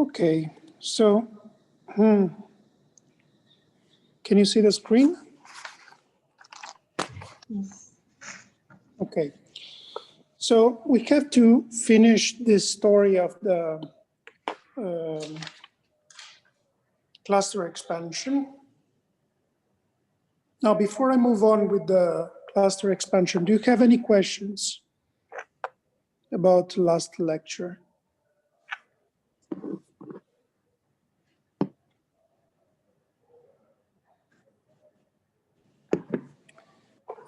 Okay, so can you see the screen? Yes. Okay, so we have to finish this story of the cluster expansion. Now, before I move on with the cluster expansion, do you have any questions about last lecture?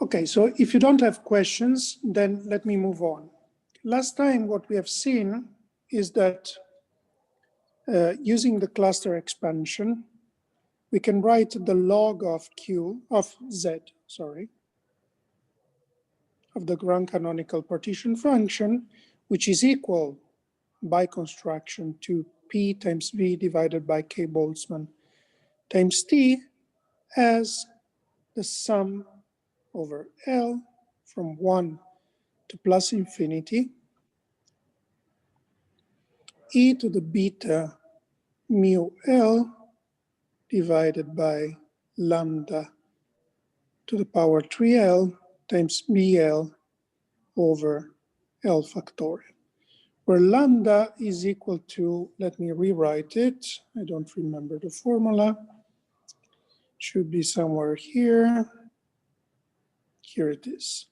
Okay, so if you don't have questions, then let me move on. Last time, what we have seen is that using the cluster expansion, we can write the log of Z, of the ground canonical partition function, which is equal by construction to P times V divided by K Boltzmann times T as the sum over L from 1 to plus infinity e to the beta mu L divided by lambda to the power 3L times BL over L factorial, where lambda is equal to, let me rewrite it, I don't remember the formula, should be somewhere here. Here it is.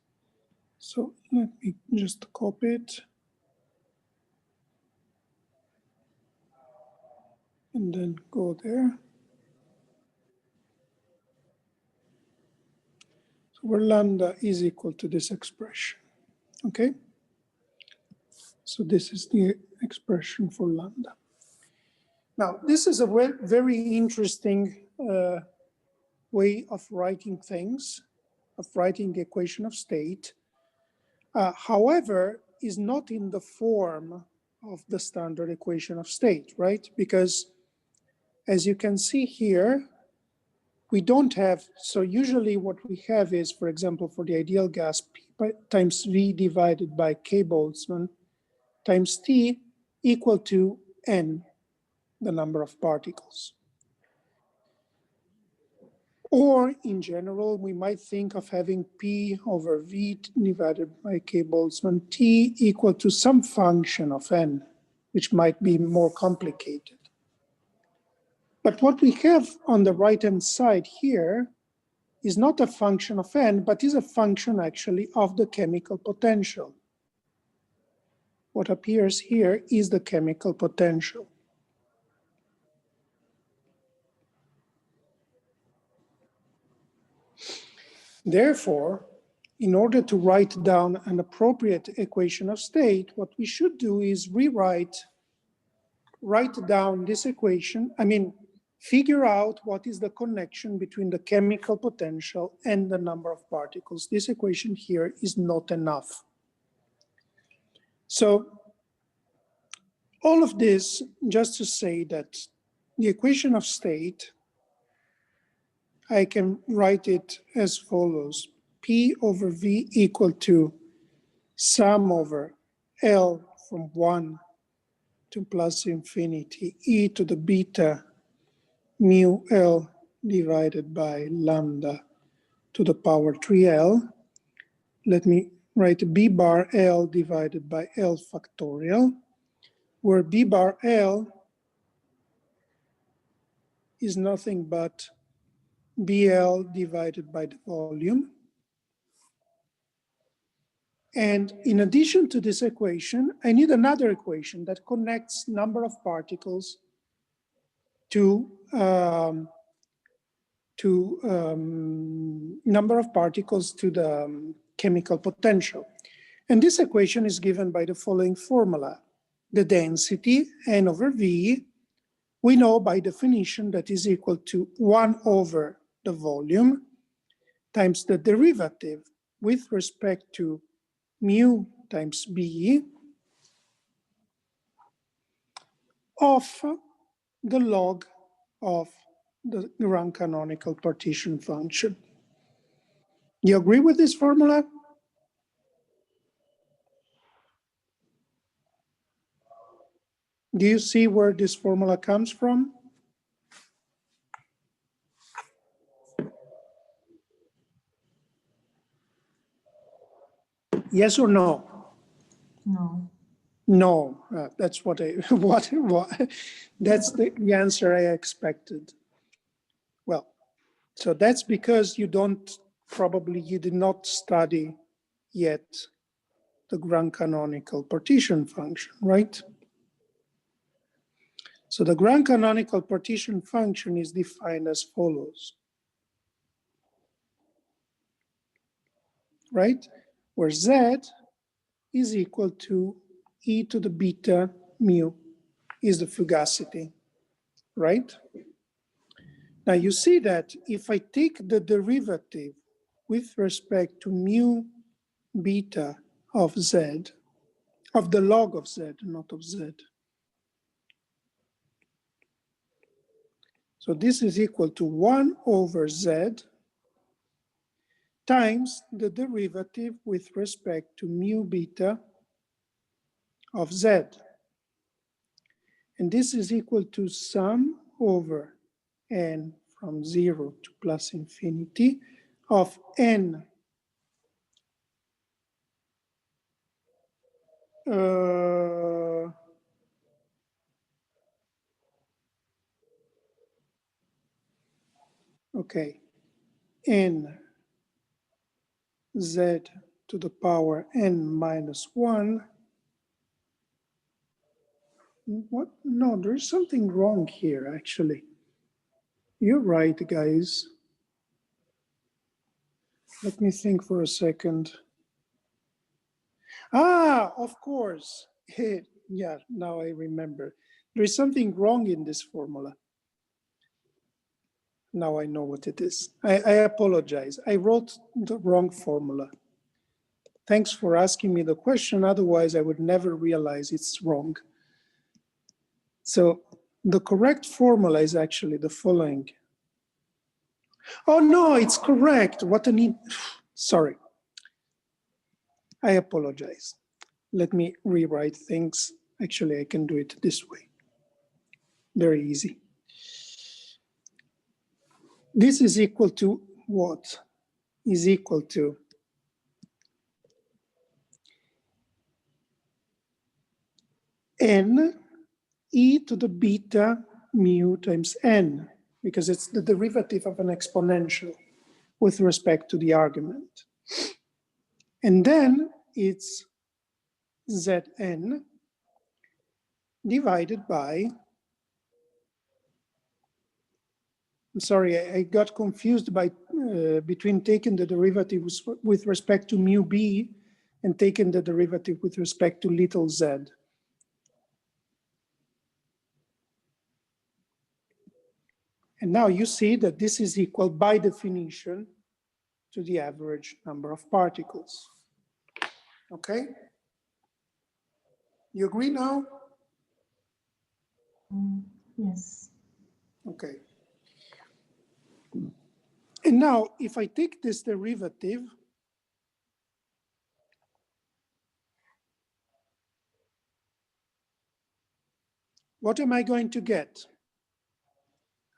So let me just copy it. And then go there. So where lambda is equal to this expression, okay? So this is the expression for lambda. Now, this is a very interesting way of writing things, of writing the equation of state. However, is not in the form of the standard equation of state, right? Because as you can see here, we don't have, so usually what we have is, for example, for the ideal gas, P times V divided by K Boltzmann times T equal to N, the number of particles. Or in general, we might think of having P over V divided by K Boltzmann T equal to some function of N, which might be more complicated. But what we have on the right-hand side here is not a function of N, but is a function actually of the chemical potential. What appears here is the chemical potential. Therefore, in order to write down an appropriate equation of state, what we should do is write down this equation, figure out what is the connection between the chemical potential and the number of particles. This equation here is not enough. So all of this just to say that the equation of state, I can write it as follows. P over V equal to sum over L from 1 to plus infinity e to the beta mu L divided by lambda to the power 3L. Let me write B bar L divided by L factorial, where B bar L is nothing but BL divided by the volume. And in addition to this equation, I need another equation that connects number of particles to number of particles to the chemical potential. And this equation is given by the following formula. The density, N over V, we know by definition that is equal to 1 over the volume times the derivative with respect to mu times B of the log of the ground canonical partition function. You agree with this formula? Do you see where this formula comes from? Yes or no? No. No, that's what I that's the answer I expected. Well, so that's because you did not study yet the grand canonical partition function, right? So the grand canonical partition function is defined as follows, right? Where Z is equal to e to the beta mu is the fugacity, right? Now you see that if I take the derivative with respect to mu beta of Z, of the log of Z, not of Z. So this is equal to 1 over Z times the derivative with respect to mu beta of Z. And this is equal to sum over n from 0 to plus infinity of n okay, n z to the power n minus 1. What? No, there's something wrong here, actually. You're right, guys. Let me think for a second. Ah, of course. Yeah, now I remember. There is something wrong in this formula. Now I know what it is. I apologize. I wrote the wrong formula. Thanks for asking me the question. Otherwise, I would never realize it's wrong. So the correct formula is actually the following. Oh, no, it's correct. What I need. Sorry. I apologize. Let me rewrite things. Actually, I can do it this way. Very easy. This is equal to what? Is equal to n e to the beta mu times n, because it's the derivative of an exponential with respect to the argument. And then it's Zn divided by, I'm sorry, I got confused by between taking the derivative with respect to mu b and taking the derivative with respect to little z. And now you see that this is equal by definition to the average number of particles. Okay? You agree now? Yes. Okay. And now, if I take this derivative, what am I going to get?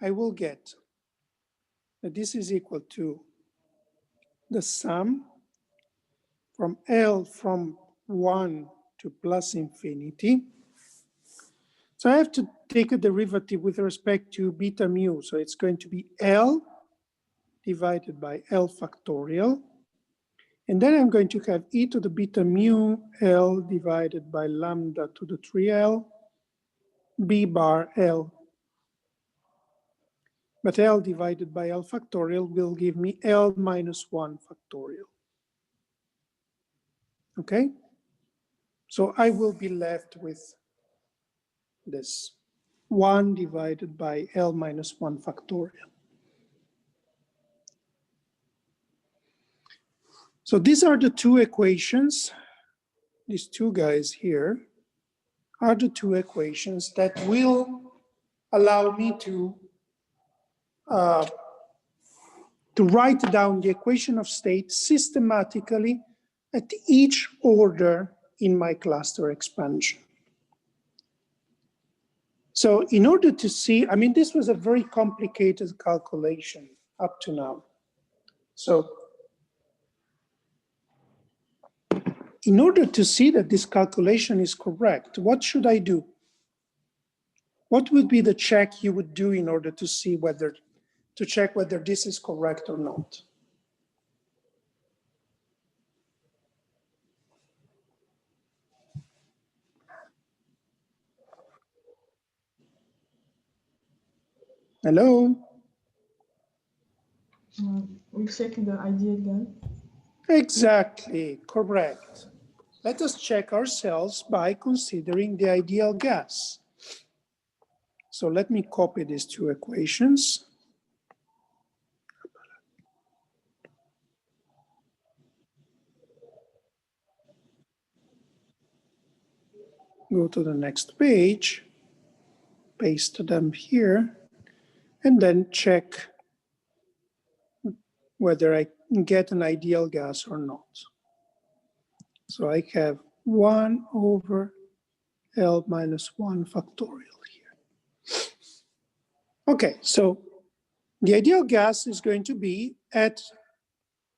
I will get that this is equal to the sum from L from 1 to plus infinity. So I have to take a derivative with respect to beta mu. So it's going to be L divided by L factorial. And then I'm going to have e to the beta mu L divided by lambda to the 3L b bar L. But L divided by L factorial will give me L minus 1 factorial. Okay? So I will be left with this 1 divided by L minus 1 factorial. So these are the two equations. These two guys here are the two equations that will allow me to write down the equation of state systematically at each order in my cluster expansion. So in order to see, I mean, this was a very complicated calculation up to now. So in order to see that this calculation is correct, what should I do? What would be the check you would do in order to see whether, to check whether this is correct or not? Hello? We check the ideal gas. Exactly, correct. Let us check ourselves by considering the ideal gas. So let me copy these two equations. Go to the next page, paste them here, and then check whether I get an ideal gas or not. So I have 1 over L minus 1 factorial here. Okay, so the ideal gas is going to be at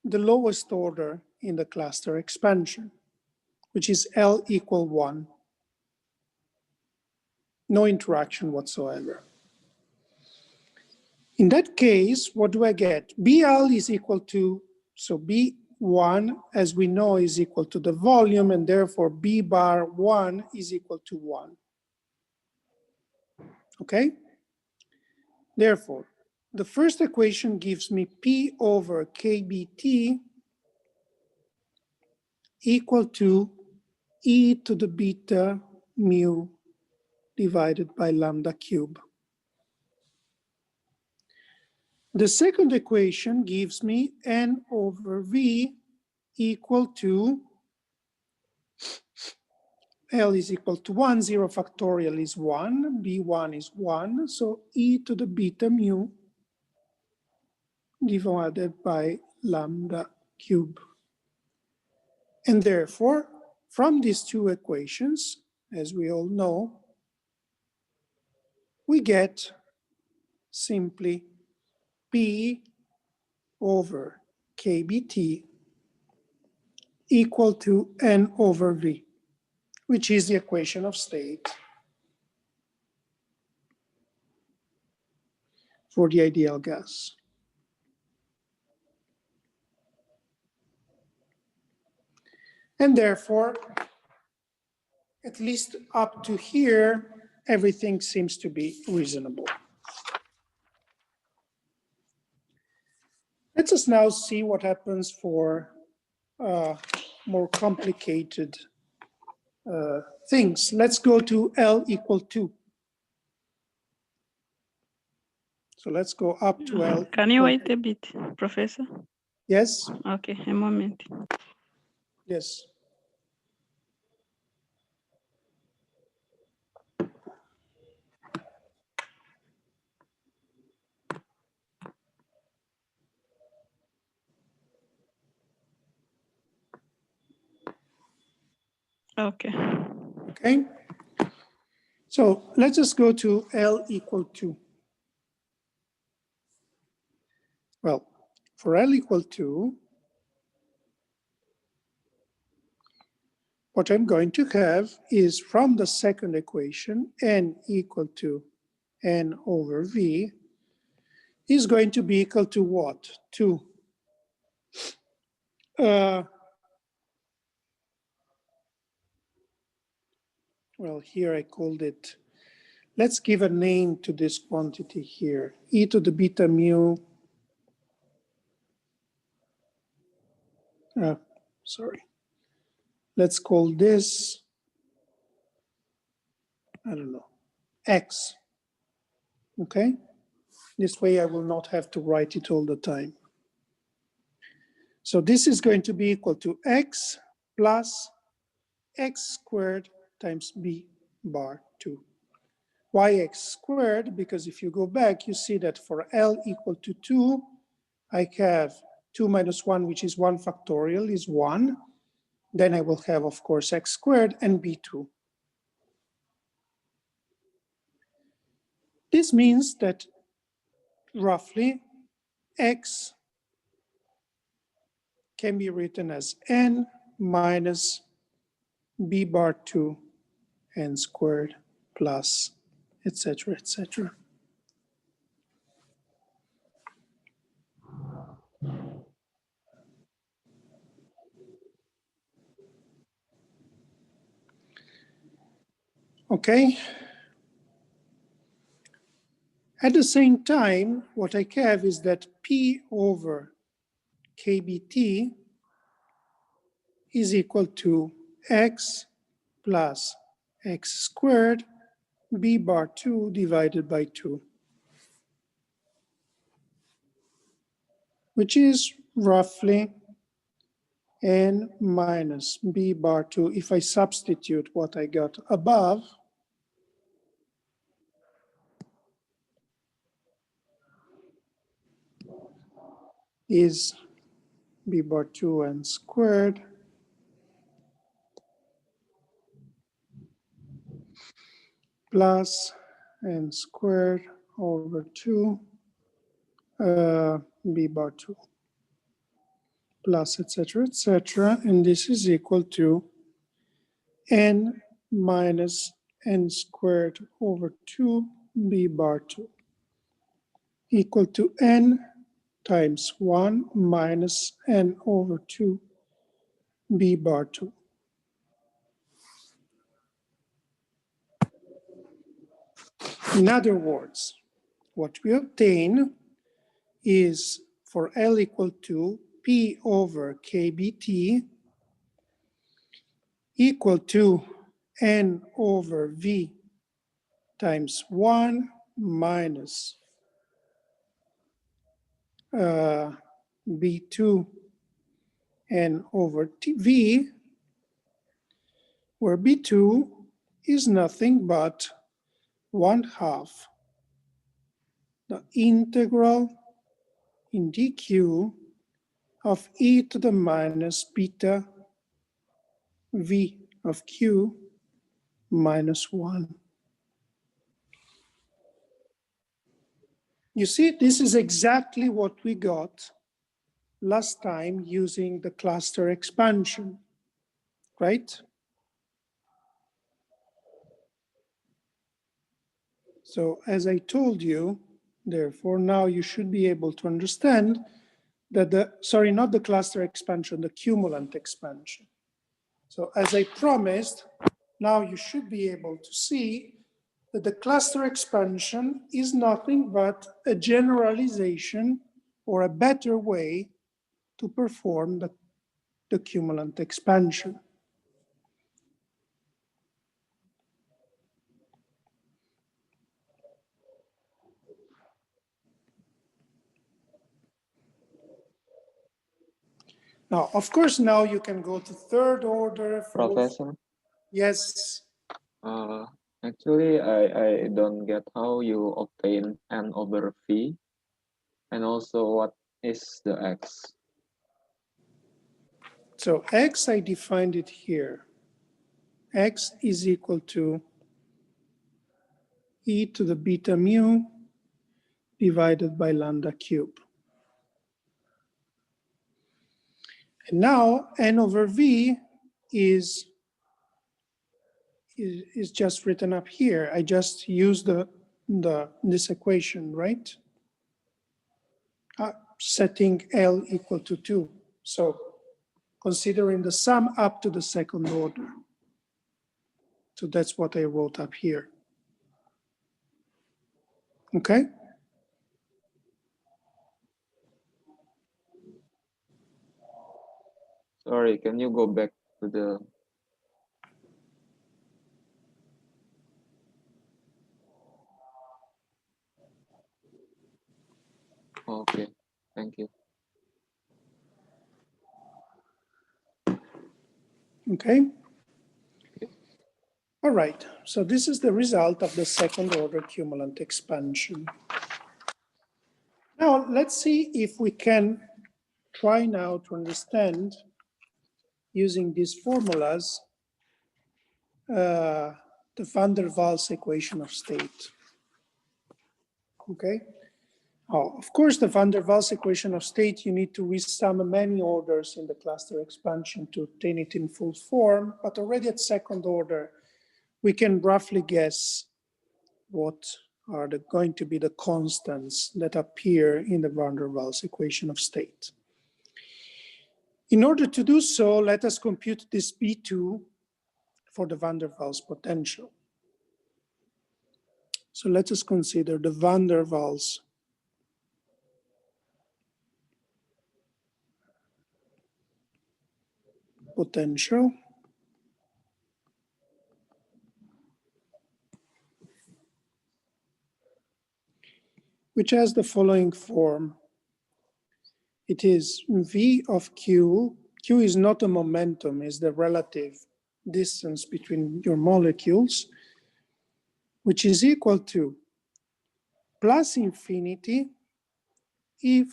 the lowest order in the cluster expansion, which is L equal 1. No interaction whatsoever. In that case, what do I get? BL is equal to, so B1, as we know, is equal to the volume, and therefore B bar 1 is equal to 1. Okay? Therefore, the first equation gives me P over KBT equal to E to the beta mu divided by lambda cube. The second equation gives me N over V equal to L is equal to 1, 0 factorial is 1, B1 is 1, so E to the beta mu divided by lambda cube. And therefore, from these two equations, as we all know, we get simply P over KBT equal to N over V, which is the equation of state for the ideal gas. And therefore, at least up to here, everything seems to be reasonable. Let us now see what happens for more complicated things. Let's go to L equal 2. So let's go up to L. Can you wait a bit, Professor? Yes? Okay, a moment. Yes. Okay. Okay. So let's just go to L equal 2. Well, for L equal 2, what I'm going to have is from the second equation, N equal to N over V is going to be equal to what? 2. Well, here I called it, let's give a name to this quantity here, e to the beta mu, sorry, let's call this, I don't know, x, okay? This way I will not have to write it all the time. So this is going to be equal to x plus x squared times b bar 2. Why x squared? Because if you go back, you see that for L equal to 2, I have 2 minus 1, which is 1 factorial, is 1. Then I will have, of course, x squared and b2. This means that roughly x can be written as n minus b bar 2 n squared plus etc. etc. Okay. At the same time, what I have is that P over KBT is equal to x plus x squared b bar 2 divided by 2, which is roughly n minus b bar 2. If I substitute what I got above, is b bar 2 n squared plus n squared over 2 b bar 2 plus etc. etc. And this is equal to n minus n squared over 2 b bar 2 equal to n times 1 minus n over 2 b bar 2. In other words, what we obtain is for L equal to P over KBT equal to N over V times 1 minus B2 N over V, where B2 is nothing but 1/2 the integral in dq of e to the minus beta v of q minus 1. You see, this is exactly what we got last time using the cluster expansion, right? So as I told you, therefore, now you should be able to understand that sorry, not the cluster expansion, the cumulant expansion. So as I promised, now you should be able to see that the cluster expansion is nothing but a generalization or a better way to perform the cumulant expansion. Now, of course, now you can go to third order. Professor? Yes. Actually, I don't get how you obtain n over v, and also what is the x? So x, I defined it here. X is equal to e to the beta mu divided by lambda cube. And now n over v is just written up here. I just used this equation, right? Setting L equal to 2. So considering the sum up to the second order. So that's what I wrote up here. Okay? Sorry, can you go back to the... Okay, thank you. Okay? All right, so this is the result of the second order cumulant expansion. Now let's see if we can try now to understand using these formulas the van der Waals equation of state. okay? Oh, of course, the van der Waals equation of state, you need to resum many orders in the cluster expansion to obtain it in full form, but already at second order, we can roughly guess what are going to be the constants that appear in the van der Waals equation of state. In order to do so, let us compute this B2 for the van der Waals potential. So let us consider the van der Waals potential, which has the following form. It is V of Q. Q is not a momentum, it's the relative distance between your molecules, which is equal to plus infinity if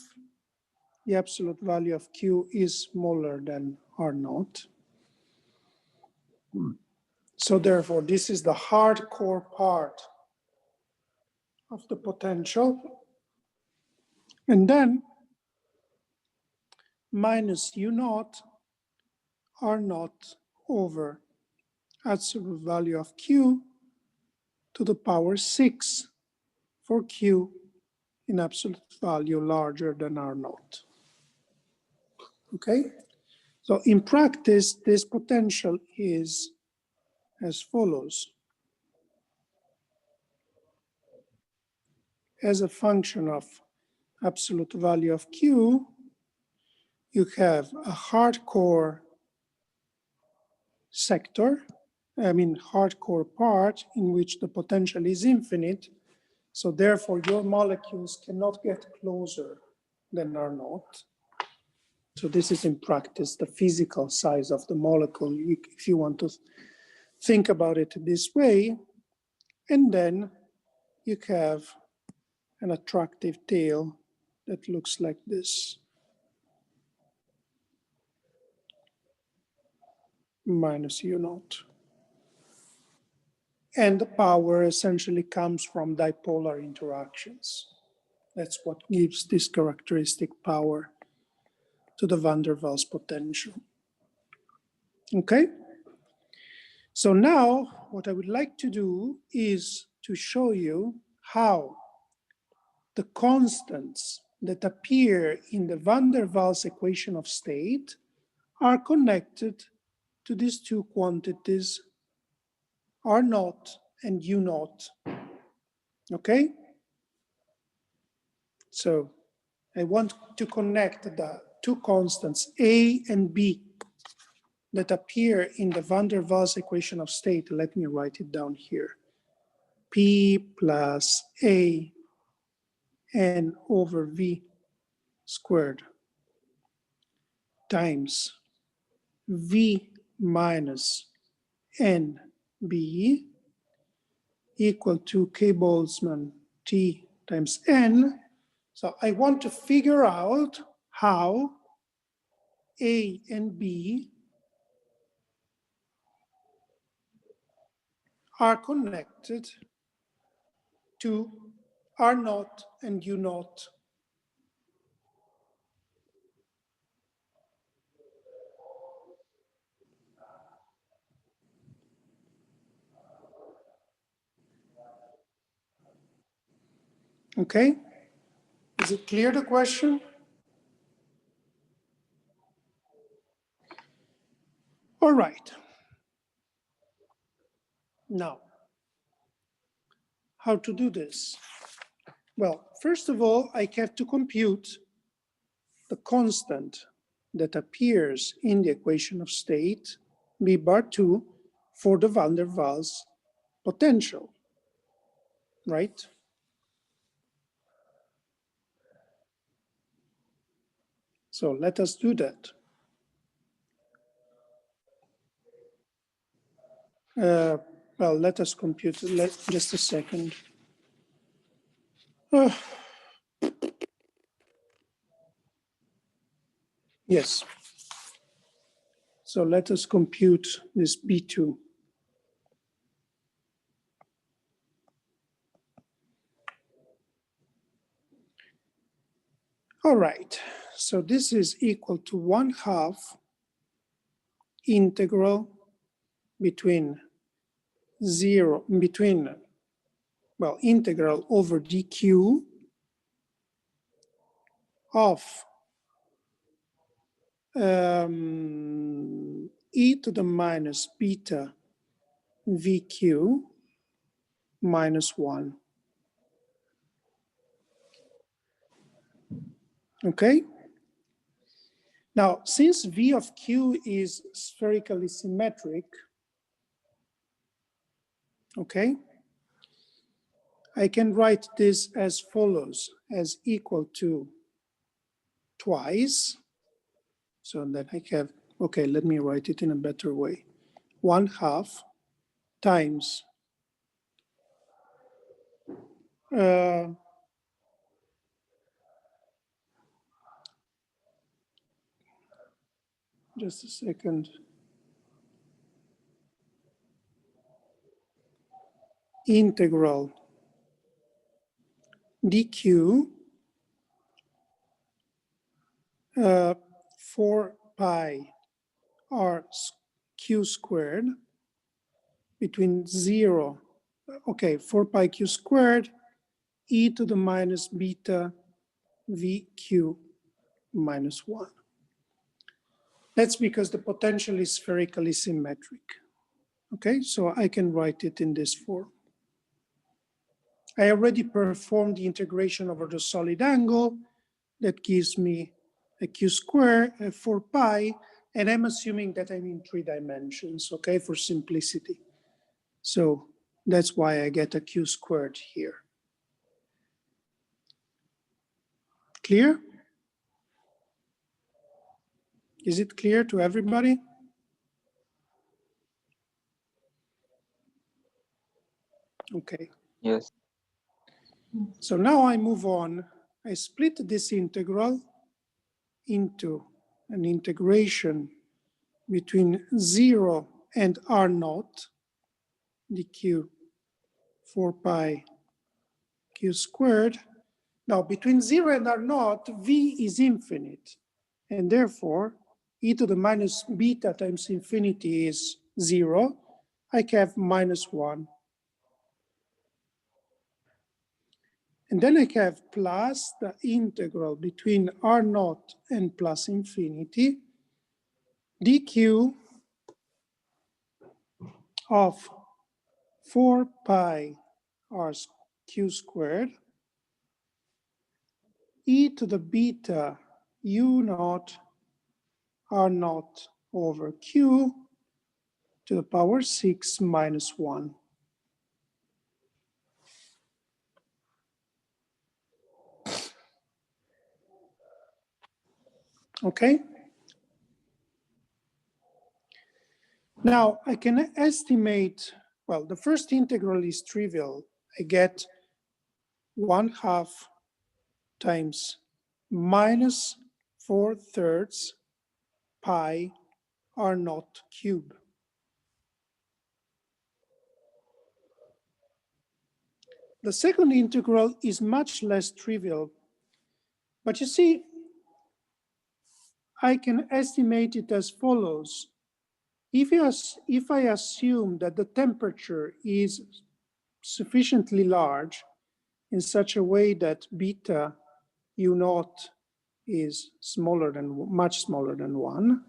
the absolute value of Q is smaller than R naught. So therefore, this is the hardcore part of the potential. And then minus U naught R naught over absolute value of Q to the power 6 for Q in absolute value larger than R naught. Okay? So in practice, this potential is as follows. As a function of absolute value of Q, you have a hardcore sector, hardcore part in which the potential is infinite. So therefore your molecules cannot get closer than R naught. So this is in practice the physical size of the molecule, if you want to think about it this way. And then you have an attractive tail that looks like this. Minus U naught. And the power essentially comes from dipolar interactions. That's what gives this characteristic power to the van der Waals potential. Okay? So now what I would like to do is to show you how the constants that appear in the van der Waals equation of state are connected to these two quantities, R naught and U naught. Okay? So I want to connect the two constants, A and B, that appear in the van der Waals equation of state. Let me write it down here. P plus A N over V squared times V minus NB equal to K Boltzmann T times N. So I want to figure out how A and B are connected to R naught and U naught. Okay, is it clear, the question? All right. Now, how to do this? Well, first of all, I have to compute the constant that appears in the equation of state, B bar 2, for the van der Waals potential, right? So let us do that. Well, let us compute, just a second. Yes. So let us compute this B2. All right, so this is equal to 1/2 integral between integral over dq of e to the minus beta vq minus 1. Okay? Now, since v of q is spherically symmetric, okay, I can write this as follows, as equal to twice. So that I have, okay, let me write it in a better way. 1/2 times just a second. Integral dq 4 pi r q squared between 0, okay, 4 pi q squared e to the minus beta vq minus 1. That's because the potential is spherically symmetric. Okay, so I can write it in this form. I already performed the integration over the solid angle. That gives me a q squared, 4 pi, and I'm assuming that I'm in 3 dimensions, okay, for simplicity. So that's why I get a q squared here. Clear? Is it clear to everybody? Okay. Yes. So now I move on. I split this integral into an integration between 0 and r naught, dq 4 pi q squared. Now between 0 and r naught, v is infinite, and therefore e to the minus beta times infinity is 0. I have minus 1. And then I have plus the integral between r naught and plus infinity dq of 4 pi r q squared e to the beta u naught r naught over q to the power 6 minus 1. Okay? Now I can estimate, well, the first integral is trivial. I get 1/2 times minus 4/3 pi r naught cube. The second integral is much less trivial, but you see, I can estimate it as follows. If I assume that the temperature is sufficiently large in such a way that beta u naught is much smaller than 1,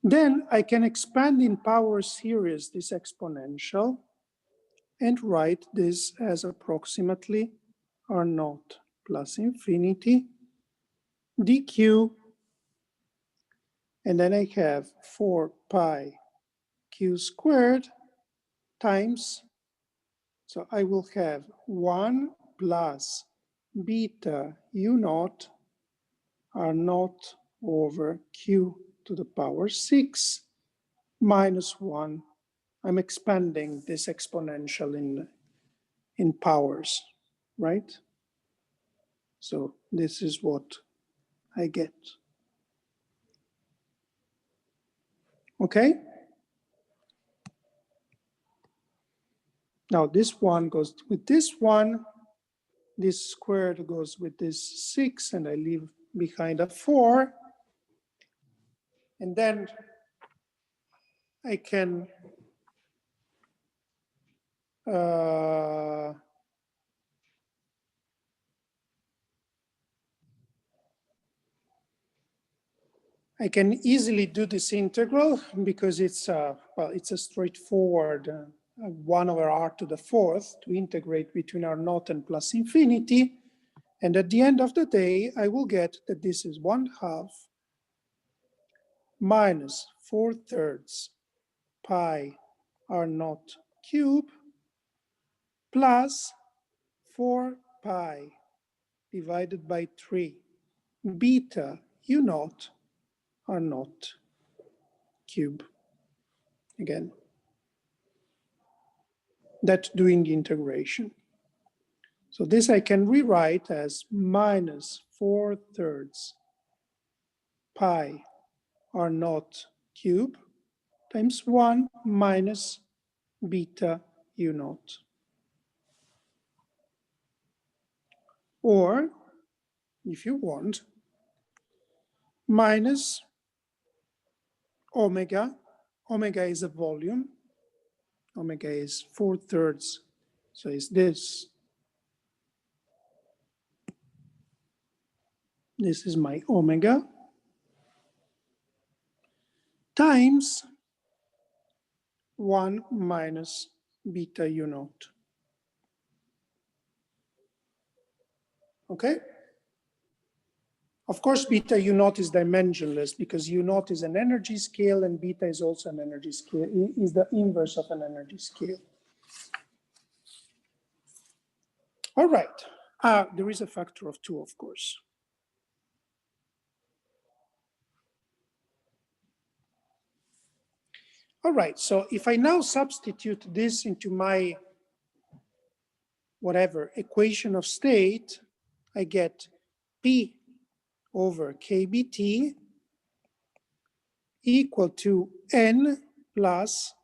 then I can expand in power series this exponential and write this as approximately r naught plus infinity dq, and then I have 4 pi q squared times, so I will have 1 plus beta u naught r naught over q to the power 6 minus 1. I'm expanding this exponential in powers, right? So this is what I get. Okay? Now this one goes with this one, This squared goes with this 6, and I leave behind a 4. And then I can easily do this integral because it's well, it's a straightforward 1 over r to the 4th to integrate between r0 and plus infinity. And at the end of the day, I will get that this is 1/2 minus 4/3 pi r0 cube plus 4 pi divided by 3 beta u0 r0 cube. Again, that's doing the integration. So this I can rewrite as minus 4/3 pi r0 cube times 1 minus beta u0. Or, if you want, minus omega. Omega is a volume. Omega is 4/3, so it's this. This is my omega times 1 minus beta u0. Okay? Of course, beta u0 is dimensionless because u0 is an energy scale and beta is also an energy scale, is the inverse of an energy scale. All right. There is a factor of 2, of course. All right, so if I now substitute this into my whatever equation of state, I get P over KBT equal to N plus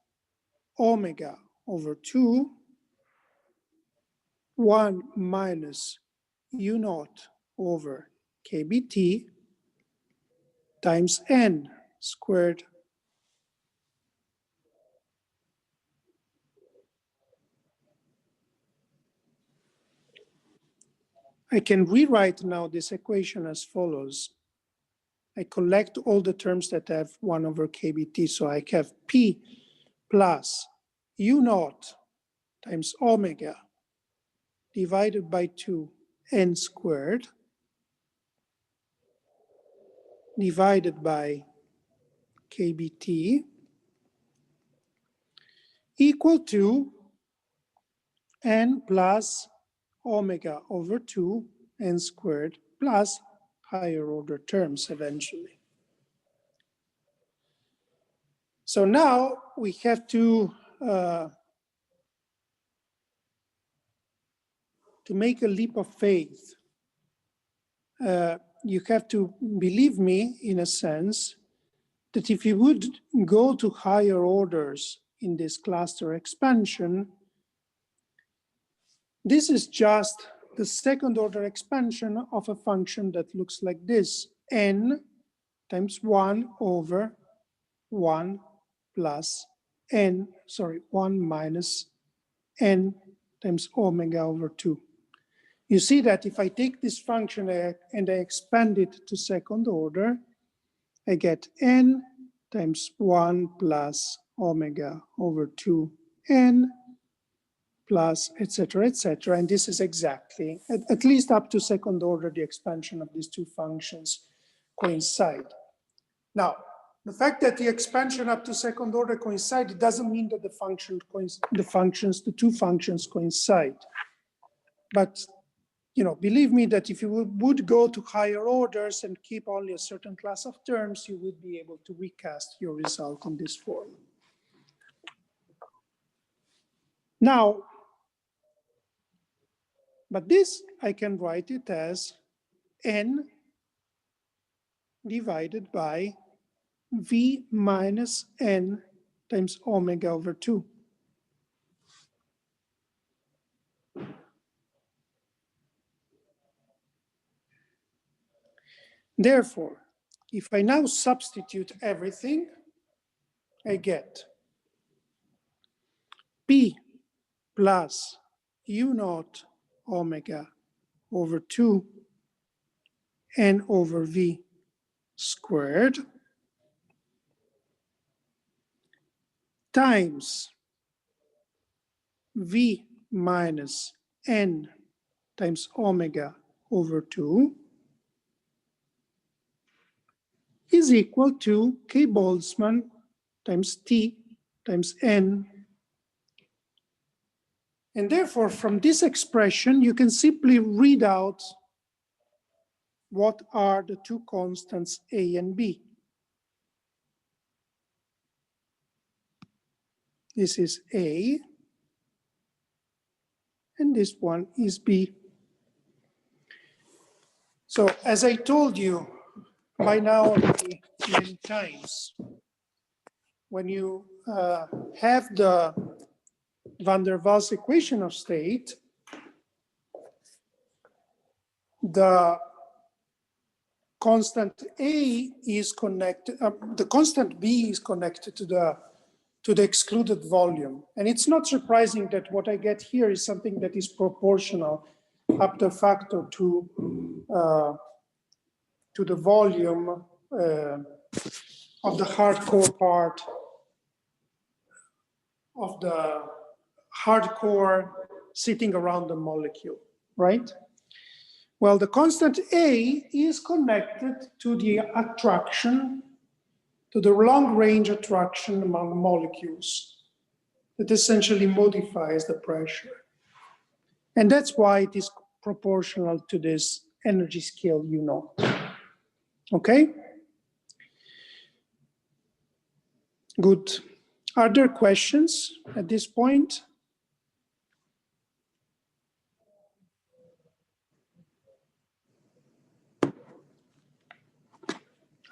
omega over 2, 1 minus U0 over KBT times N squared. I can rewrite now this equation as follows. I collect all the terms that have 1 over KBT. So I have P plus U0 times omega divided by 2 N squared divided by KBT equal to N plus omega over 2 N squared plus higher order terms eventually. So now we have to make a leap of faith. You have to believe me in a sense that if you would go to higher orders in this cluster expansion, this is just the second order expansion of a function that looks like this: n times 1 over 1 plus n, 1 minus n times omega over 2. You see that if I take this function and I expand it to second order, I get n times 1 plus omega over 2 n plus etc., etc. And this is exactly, at least up to second order, the expansion of these two functions coincide. Now, the fact that the expansion up to second order coincide, it doesn't mean that the two functions coincide. But believe me that if you would go to higher orders and keep only a certain class of terms, you would be able to recast your result in this form. Now, but this, I can write it as n divided by v minus n times omega over 2. Therefore, if I now substitute everything, I get P plus U naught omega over 2 N over V squared times V minus N times omega over 2 is equal to K Boltzmann times T times N. And therefore, from this expression, you can simply read out what are the two constants A and B. This is A, and this one is B. So as I told you by now already many times, when you have the van der Waals equation of state, the constant A is connected, the constant B is connected to the excluded volume. And it's not surprising that what I get here is something that is proportional up to factor to the volume of the hardcore part of the hardcore sitting around the molecule, right? Well, the constant A is connected to the attraction, to the long range attraction among molecules that essentially modifies the pressure. And that's why it is proportional to this energy scale, you know. Okay? Good. Are there questions at this point?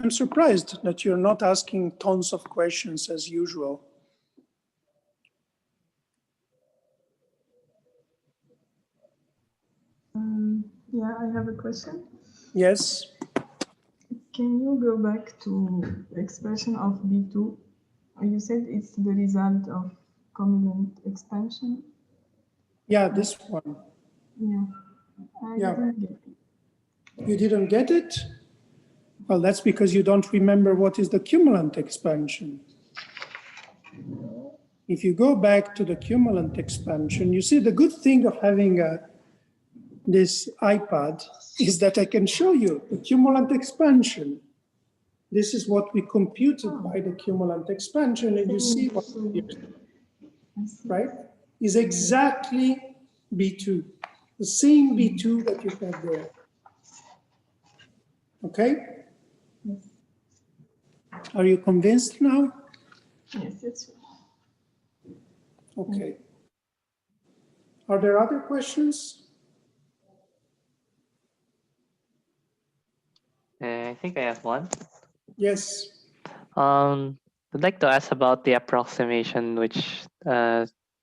I'm surprised that you're not asking tons of questions as usual. Yeah, I have a question. Yes. Can you go back to the expression of B2? You said it's the result of covalent expansion. Yeah, this one. Yeah, I didn't get it. You didn't get it? Well, that's because you don't remember what is the cumulant expansion. If you go back to the cumulant expansion, you see the good thing of having this iPad is that I can show you the cumulant expansion. This is what we computed by the cumulant expansion, and you see what right? Is exactly B2, the same B2 that you have there. Okay? Are you convinced now? Yes, it's Okay. Are there other questions? I think I have one. Yes. I'd like to ask about the approximation which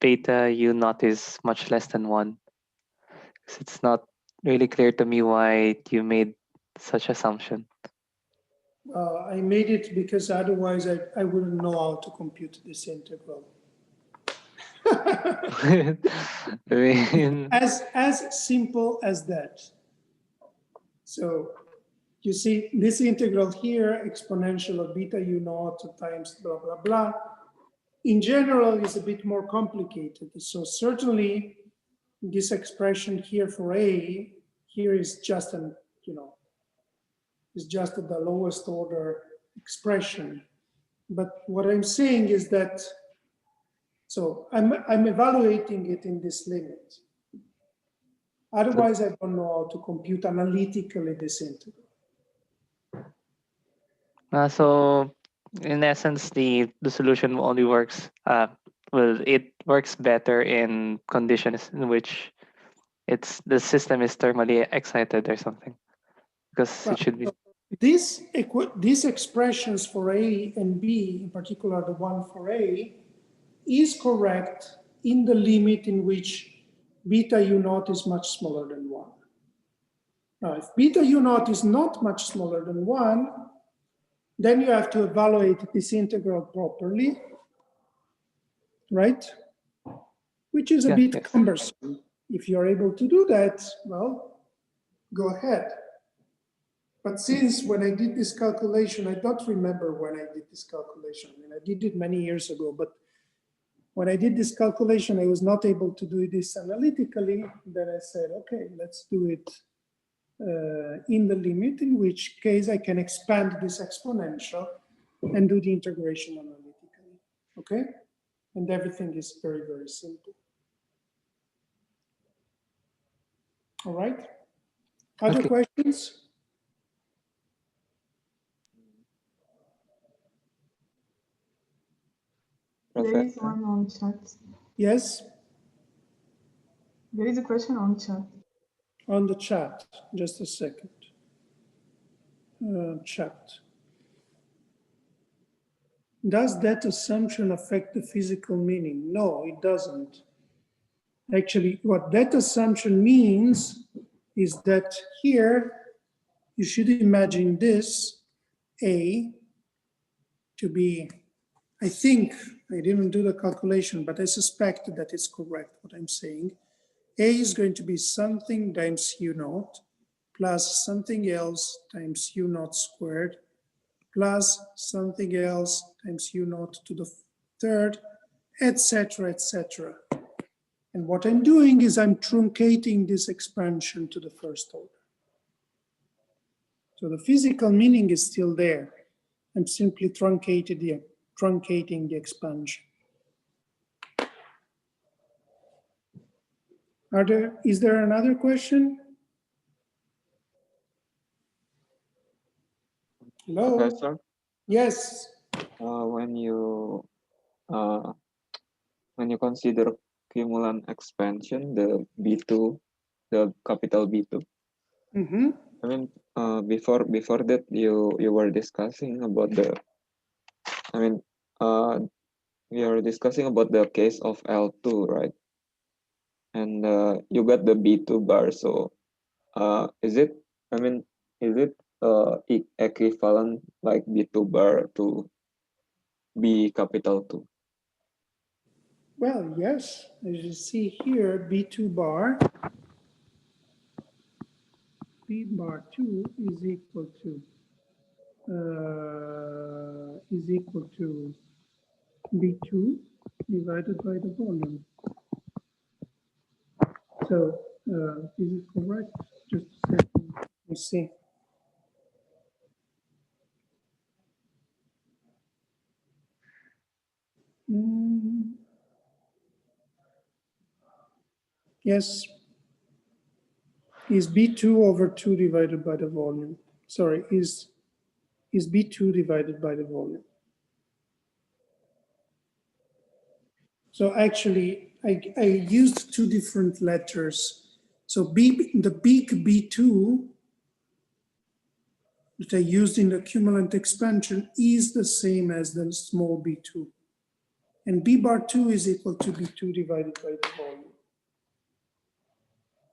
beta U naught is much less than 1. It's not really clear to me why you made such assumption. I made it because otherwise I wouldn't know how to compute this integral. I mean, As simple as that. So you see this integral here, exponential of beta U naught times blah, blah, blah, in general is a bit more complicated. So certainly this expression here for A, here is just an, is just the lowest order expression. But what I'm saying is that, so I'm evaluating it in this limit. Otherwise, I don't know how to compute analytically this integral. so in essence, the solution only works, well, it works better in conditions in which the system is thermally excited or something, because it should be. These expressions for A and B, in particular the one for A, is correct in the limit in which beta U naught is much smaller than 1. Now, if beta u naught is not much smaller than 1, then you have to evaluate this integral properly, right? Which is a Yeah, bit yes. cumbersome. If you're able to do that, well, go ahead. But since when I did this calculation, I don't remember when I did this calculation. I mean, I did it many years ago, but when I did this calculation, I was not able to do this analytically. Then I said, okay, let's do it in the limit, in which case I can expand this exponential and do the integration analytically, okay? And everything is very, very simple. All right, other Okay. questions? There is Professor. one on chat. Yes, There is a question on chat. on the chat, just a second. Chat. Does that assumption affect the physical meaning? No, it doesn't. Actually, what that assumption means is that here you should imagine this A to be, I think, I didn't do the calculation, but I suspect that it's correct what I'm saying. A is going to be something times u naught plus something else times u naught squared plus something else times u naught to the third, etc., etc. And what I'm doing is I'm truncating this expansion to the first order. So the physical meaning is still there. I'm simply truncating the expansion. Is there another question? Hello? Professor, Yes. uh, when you uh, consider cumulant expansion, the B2, the capital B2. Mm-hmm. I mean, before that, you were discussing about the. I mean, we are discussing about the case of L2, right? And you got the B2 bar. So, is it? I mean, is it equivalent like B2 bar to B capital 2? Well, yes, as you see here, B2 bar, B bar 2 is equal to B2 divided by the volume. So is it correct? Just a second. Let me see. Yes, is B2 over 2 divided by the volume. Sorry, is B2 divided by the volume. So actually, I used two different letters. So the big B2 that I used in the cumulant expansion is the same as the small b2. And b bar 2 is equal to b2 divided by the volume.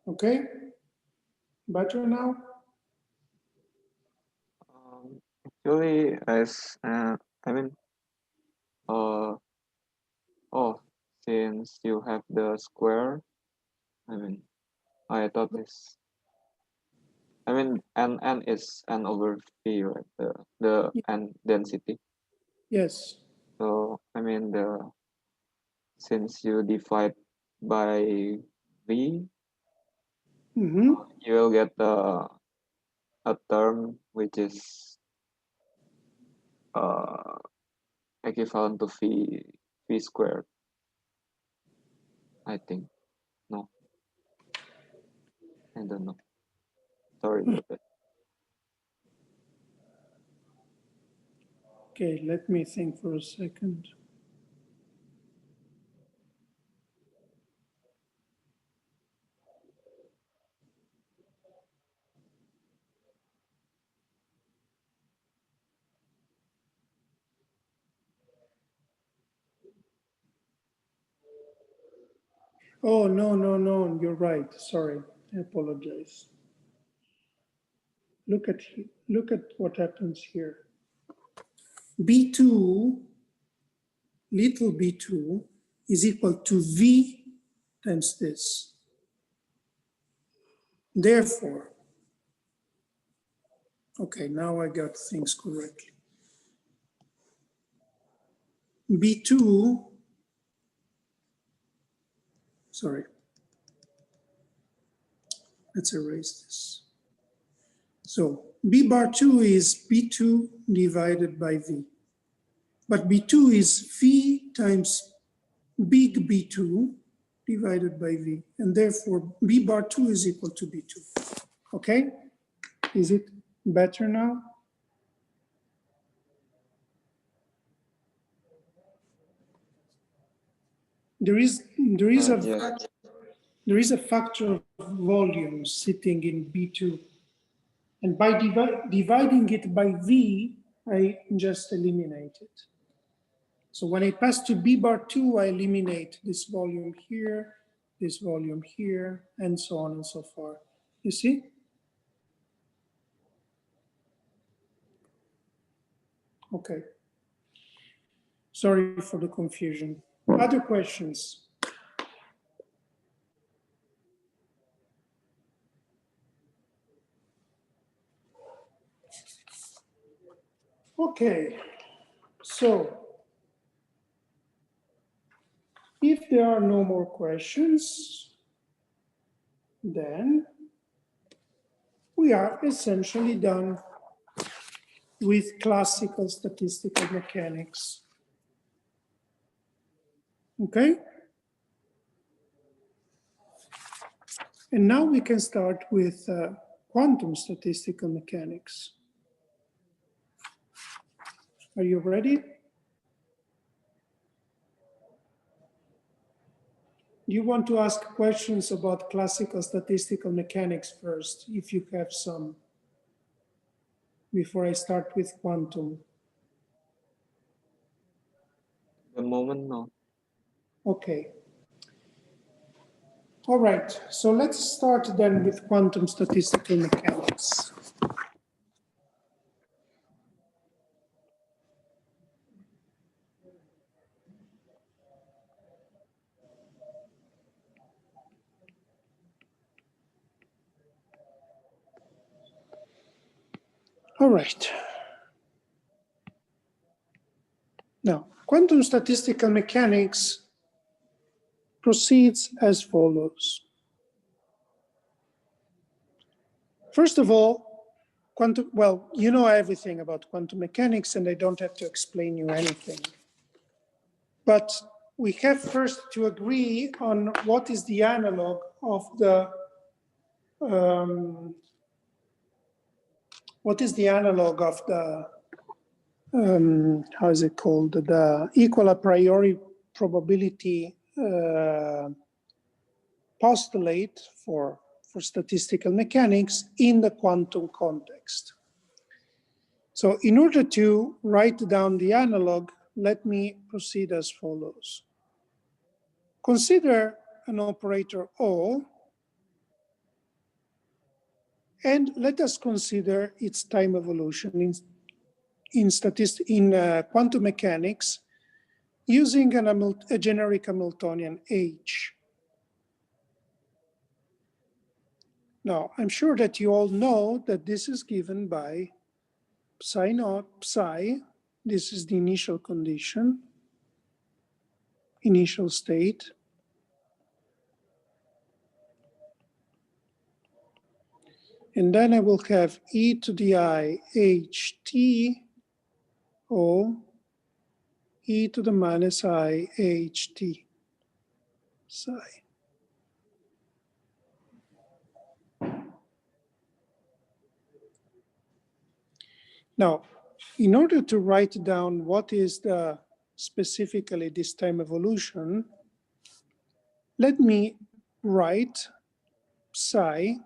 Okay? Better now? Actually, as I mean, oh, since you have the square, I mean, I thought this. I mean, n is n over v, right? The n density. Yes. So I mean, since you divide by v, you will get a term which is equivalent to v squared. I think. No, I don't know. Sorry about that. Okay, let me think for a second. Oh, no, you're right. Sorry, I apologize. look at what happens here. B2, little b2, is equal to V times this. Therefore, okay, now I got things correctly. B2, sorry, let's erase this. So B bar 2 is B2 divided by V. But B2 is V times big B2 divided by V. And therefore B bar 2 is equal to B2. Okay? Is it better now? There is a factor of volume sitting in B2. And by dividing it by V, I just eliminate it. So when I pass to B bar 2, I eliminate this volume here, and so on and so forth. You see? Okay. Sorry for the confusion. Other questions? Okay, so if there are no more questions, then we are essentially done with classical statistical mechanics. Okay? And now we can start with quantum statistical mechanics. Are you ready? Do you want to ask questions about classical statistical mechanics first, if you have some, before I start with quantum? The moment, no. Okay. All right, so let's start then with quantum statistical mechanics. All right. Now, quantum statistical mechanics proceeds as follows. First of all, well, you know everything about quantum mechanics and I don't have to explain you anything. But we have first to agree on what is the analog of the how is it called? The equal a priori probability postulate for statistical mechanics in the quantum context. So in order to write down the analog, let me proceed as follows. Consider an operator O, and let us consider its time evolution in quantum mechanics using a generic Hamiltonian H. Now, I'm sure that you all know that this is given by psi naught psi. This is the initial condition, initial state. And then I will have e to the I h t o e to the minus I h t psi. Now, in order to write down what is the specifically this time evolution, let me write psi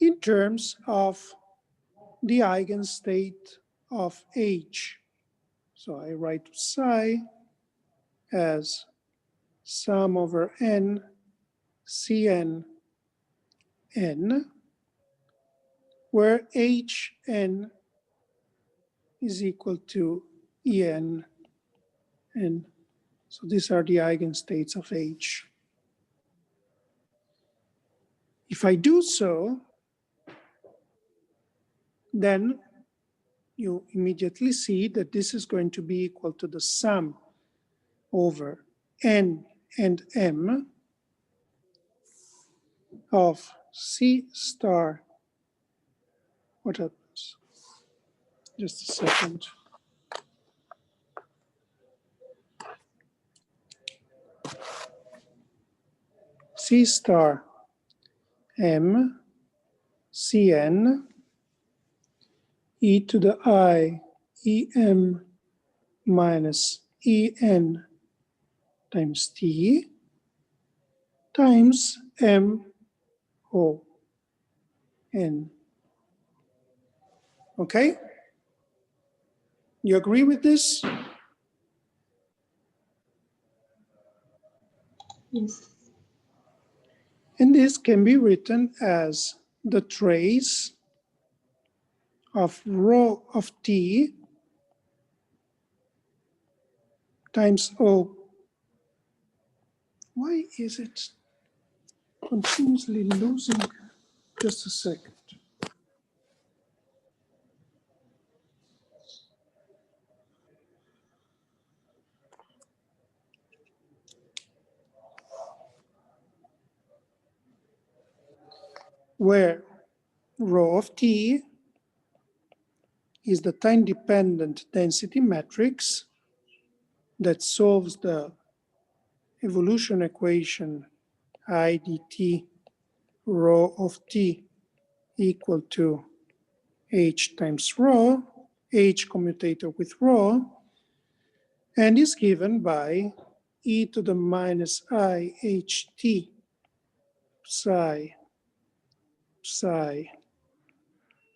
in terms of the eigenstate of H. So I write psi as sum over n Cn n, where Hn is equal to En n. So these are the eigenstates of H. If I do so, then you immediately see that this is going to be equal to the sum over N and M of C star. What happens? Just a second. C star M Cn e to the I Em minus En times T times M O N. Okay? You agree with this? Yes. And this can be written as the trace of rho of T times O. Why is it continuously losing? Just a second. Where rho of T is the time-dependent density matrix that solves the evolution equation I dt rho of T equal to H times rho, H commutator with rho, and is given by e to the minus I ht psi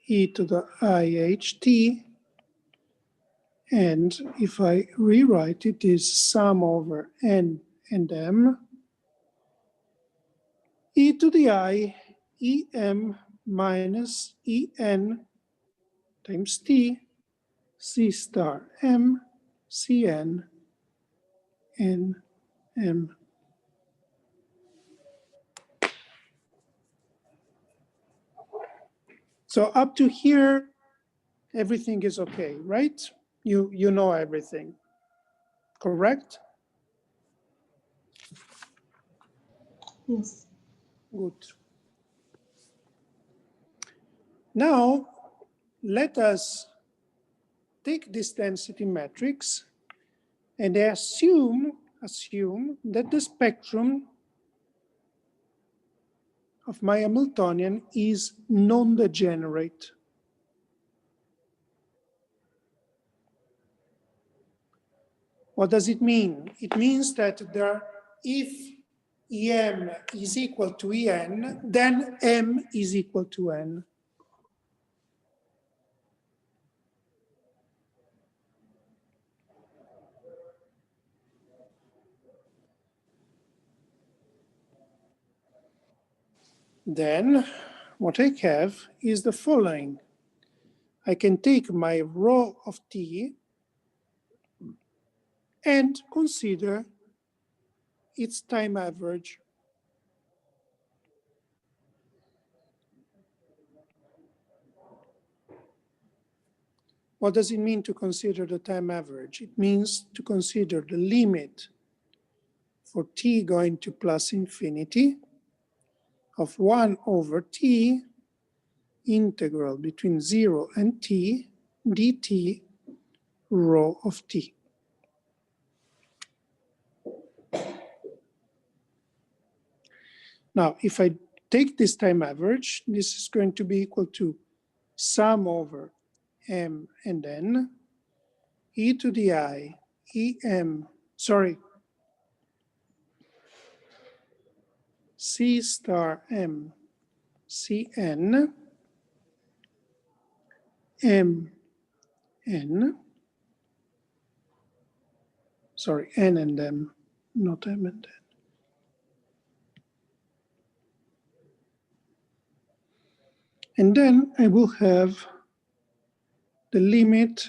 e to the IHT, and if I rewrite it, is sum over N and M e to the I Em minus En times T C star M Cn N M. So up to here, everything is okay, right? You know everything, correct? Yes. Good. Now, let us take this density matrix and assume that the spectrum of my Hamiltonian is non-degenerate. What does it mean? It means that if Em is equal to En, then M is equal to N. Then what I have is the following. I can take my rho of T and consider its time average. What does it mean to consider the time average? It means to consider the limit for T going to plus infinity of 1 over T integral between 0 and T dt rho of T. Now, if I take this time average, this is going to be equal to sum over M and N e to the I C star M Cn M N, N and M, not M and N. And then I will have the limit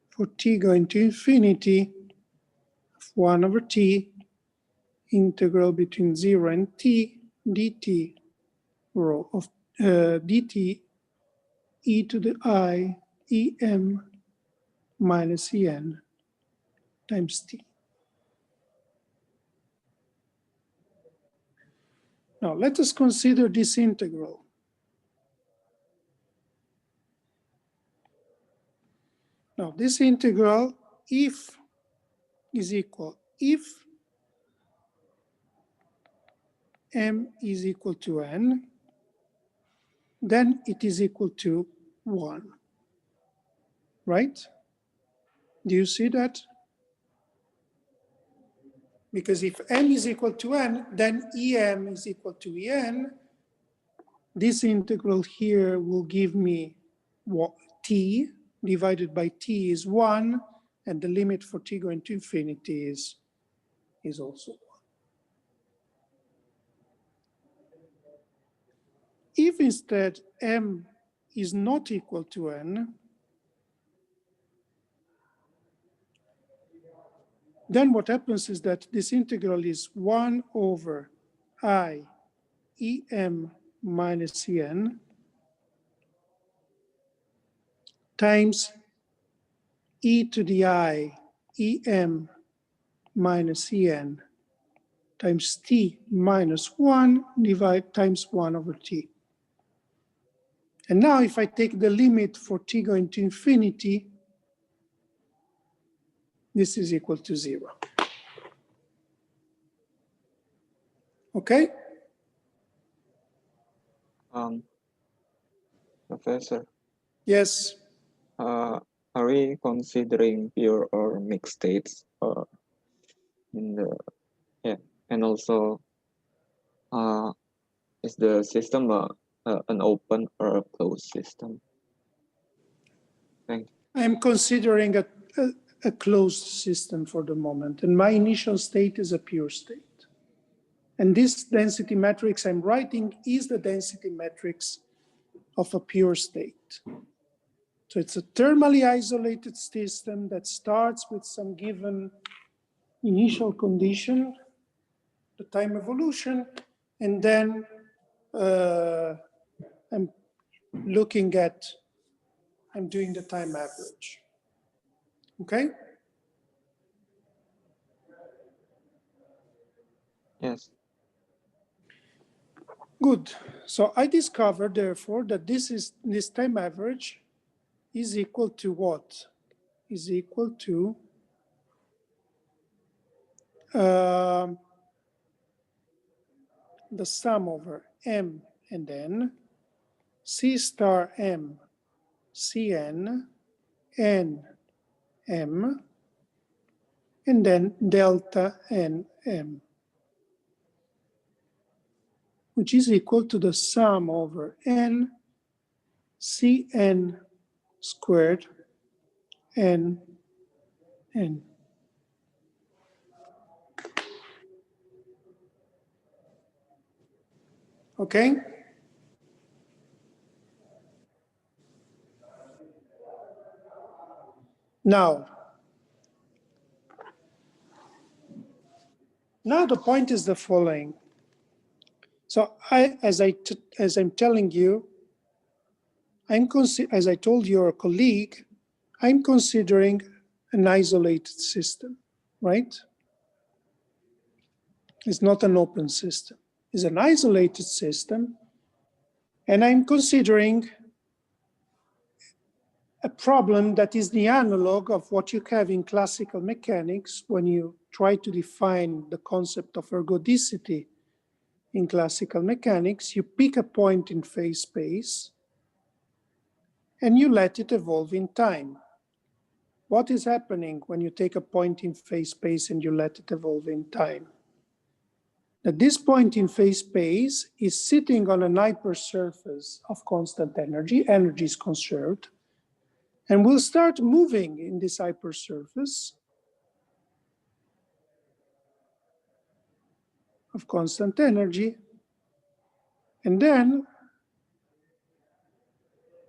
for t going to infinity of 1 over t integral between 0 and t dt rho of dt e to the I em minus en times t. Now let us consider this integral. Now this integral, if is equal, if m is equal to n, then it is equal to 1, right? Do you see that? Because if m is equal to n, then em is equal to en. This integral here will give me what, t divided by t is 1, and the limit for t going to infinity is also 1. If instead m is not equal to n, then what happens is that this integral is 1 over I em minus en times e to the I em minus en times t minus 1 divided times 1 over t. And now if I take the limit for t going to infinity, this is equal to 0. Okay? Professor, Yes. are we considering pure or mixed states in the, yeah, and also is the system an open or a closed system? Thank you. I'm considering a closed system for the moment, and my initial state is a pure state. And this density matrix I'm writing is the density matrix of a pure state. So it's a thermally isolated system that starts with some given initial condition, the time evolution, and then I'm doing the time average. Okay? Yes. Good. So I discovered, therefore, that this time average is equal to what? Is equal to the sum over m and n, c star m, cn, n, m, and then delta n, m, which is equal to the sum over n, cn squared, n, n. Okay? Now the point is the following. So as I'm telling you, as I told your colleague, I'm considering an isolated system, right? It's not an open system. It's an isolated system, and I'm considering a problem that is the analog of what you have in classical mechanics when you try to define the concept of ergodicity in classical mechanics. You pick a point in phase space and you let it evolve in time. What is happening when you take a point in phase space and you let it evolve in time? That this point in phase space is sitting on an hypersurface of constant energy is conserved, and will start moving in this hypersurface of constant energy, and then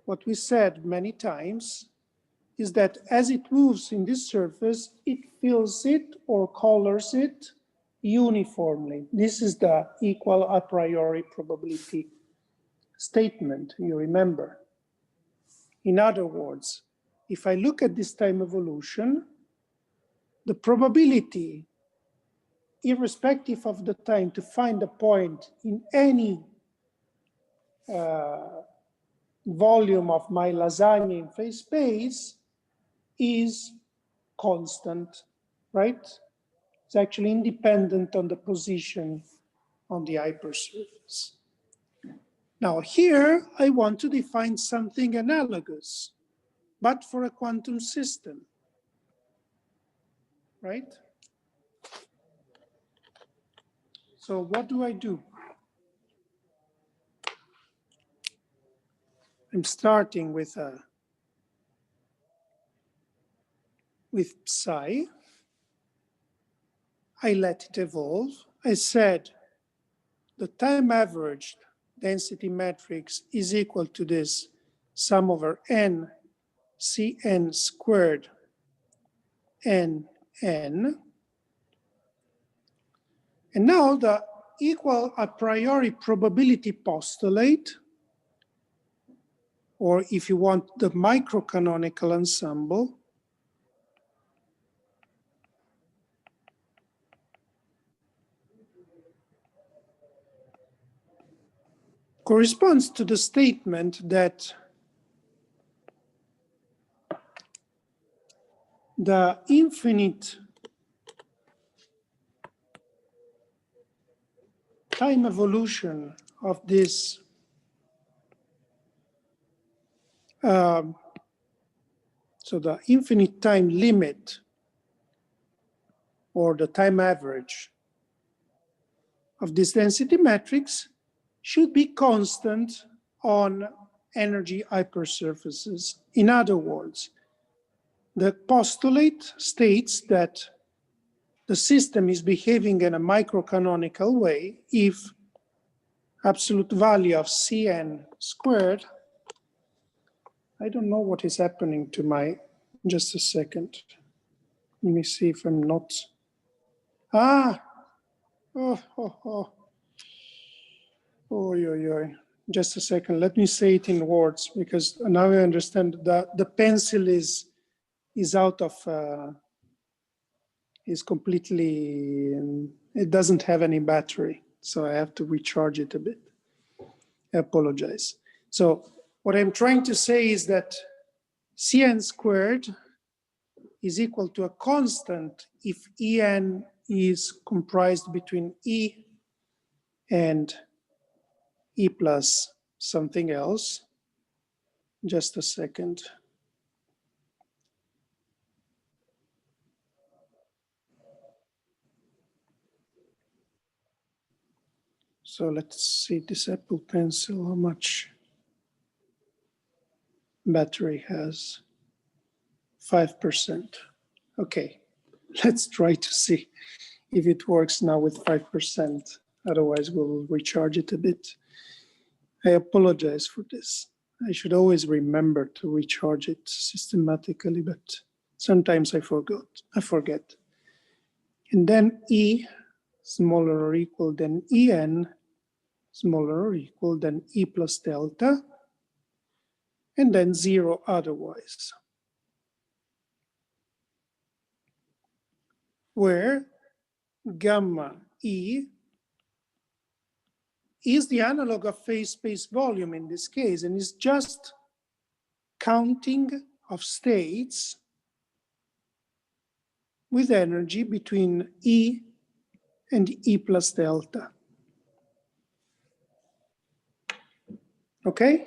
what we said many times is that as it moves in this surface, it fills it or colors it uniformly. This is the equal a priori probability statement, you remember. In other words, if I look at this time evolution, the probability, irrespective of the time, to find a point in any volume of my lasagna in phase space is constant, right? It's actually independent on the position on the hypersurface. Now here, I want to define something analogous, but for a quantum system, right? So what do I do? I'm starting with psi. I let it evolve. I said the time averaged density matrix is equal to this sum over n Cn squared n n. And now the equal a priori probability postulate, or if you want, the microcanonical ensemble, corresponds to the statement that the infinite time evolution of this so the infinite time limit, or the time average of this density matrix, should be constant on energy hypersurfaces. In other words, the postulate states that the system is behaving in a microcanonical way if absolute value of Cn squared, I don't know what is happening to my, just a second. Let me see if I'm not, just a second, let me say it in words, because now I understand that the pencil is out of, is completely, it doesn't have any battery, so I have to recharge it a bit. I apologize. So what I'm trying to say is that Cn squared is equal to a constant if En is comprised between E and E plus something else. Just a second. So let's see this Apple Pencil, how much battery has. 5%. Okay, let's try to see if it works now with 5%. Otherwise, we'll recharge it a bit. I apologize for this. I should always remember to recharge it systematically, but sometimes I forget. And then E smaller or equal than En smaller or equal than E plus delta, and then 0 otherwise, where gamma E is the analog of phase space volume in this case, and is just counting of states with energy between E and E plus delta. Okay?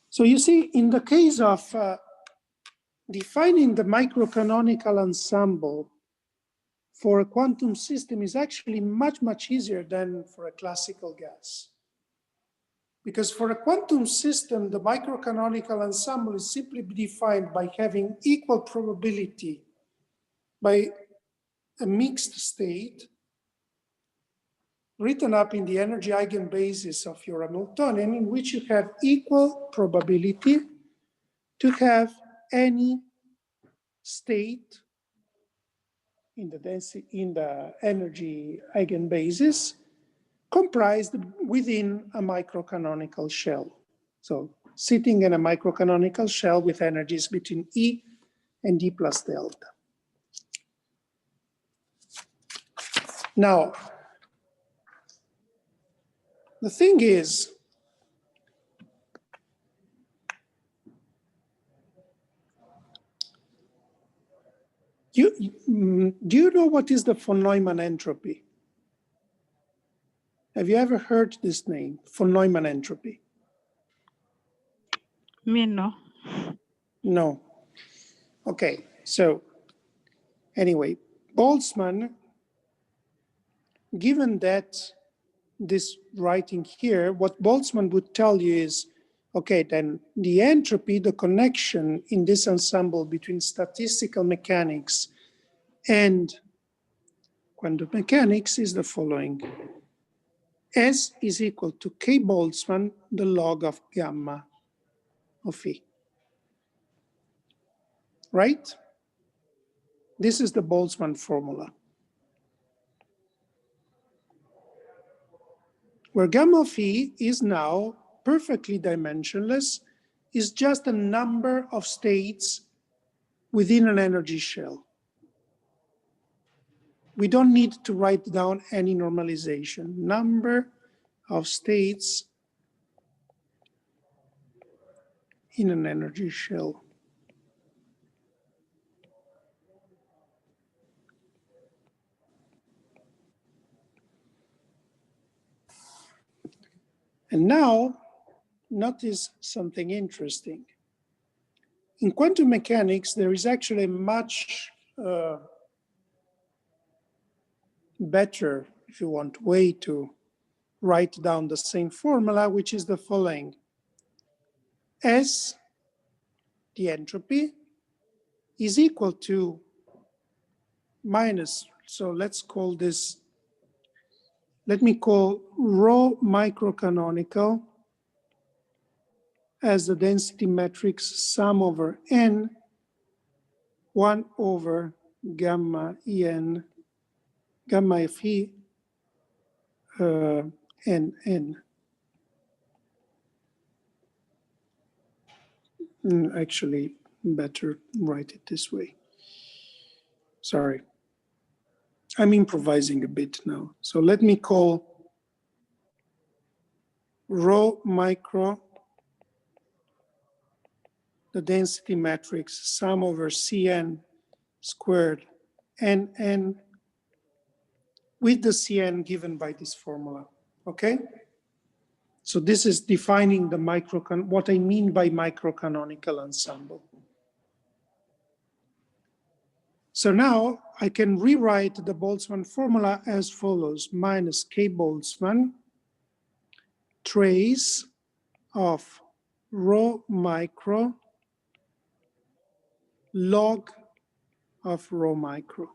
So you see, in the case of defining the microcanonical ensemble for a quantum system is actually much, much easier than for a classical gas. Because for a quantum system, the microcanonical ensemble is simply defined by having equal probability by a mixed state written up in the energy eigenbasis of your Hamiltonian, in which you have equal probability to have any state in the density, in the energy eigenbasis comprised within a microcanonical shell. So sitting in a microcanonical shell with energies between E and E plus delta. Now, the thing is, do you know what is the von Neumann entropy? Have you ever heard this name, von Neumann entropy? Me no. No. Okay, so anyway, Boltzmann, given that this writing here, what Boltzmann would tell you is, okay, then the entropy, the connection in this ensemble between statistical mechanics and quantum mechanics is the following. S is equal to K Boltzmann, the log of gamma of E. Right? This is the Boltzmann formula, where gamma of E is now perfectly dimensionless, is just a number of states within an energy shell. We don't need to write down any normalization. Number of states in an energy shell. And now, notice something interesting. In quantum mechanics, there is actually a much better, if you want, way to write down the same formula, which is the following. S, the entropy, is equal to minus, so let's call this, let me call rho microcanonical as the density matrix sum over n, 1 over gamma en, gamma Fe, n. Actually, better write it this way. Sorry. I'm improvising a bit now. So let me call rho micro the density matrix sum over Cn squared nn with the Cn given by this formula, okay? So this is defining the what I mean by microcanonical ensemble. So now I can rewrite the Boltzmann formula as follows: minus K Boltzmann trace of rho micro log of rho micro.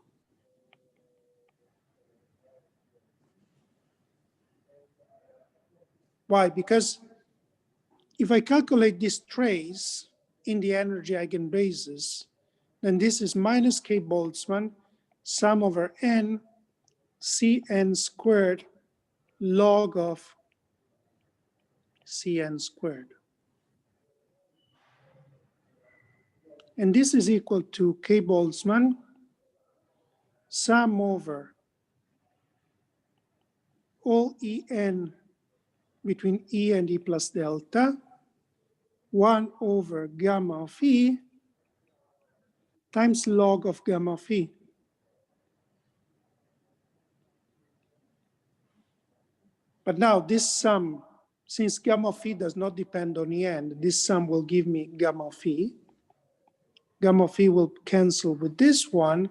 Why? Because if I calculate this trace in the energy eigenbasis, then this is minus K Boltzmann sum over n Cn squared log of Cn squared. And this is equal to K Boltzmann sum over all En between E and E plus delta, 1 over gamma of E times log of gamma of E. But now this sum, since gamma of E does not depend on En, this sum will give me gamma of E. Gamma of E will cancel with this one,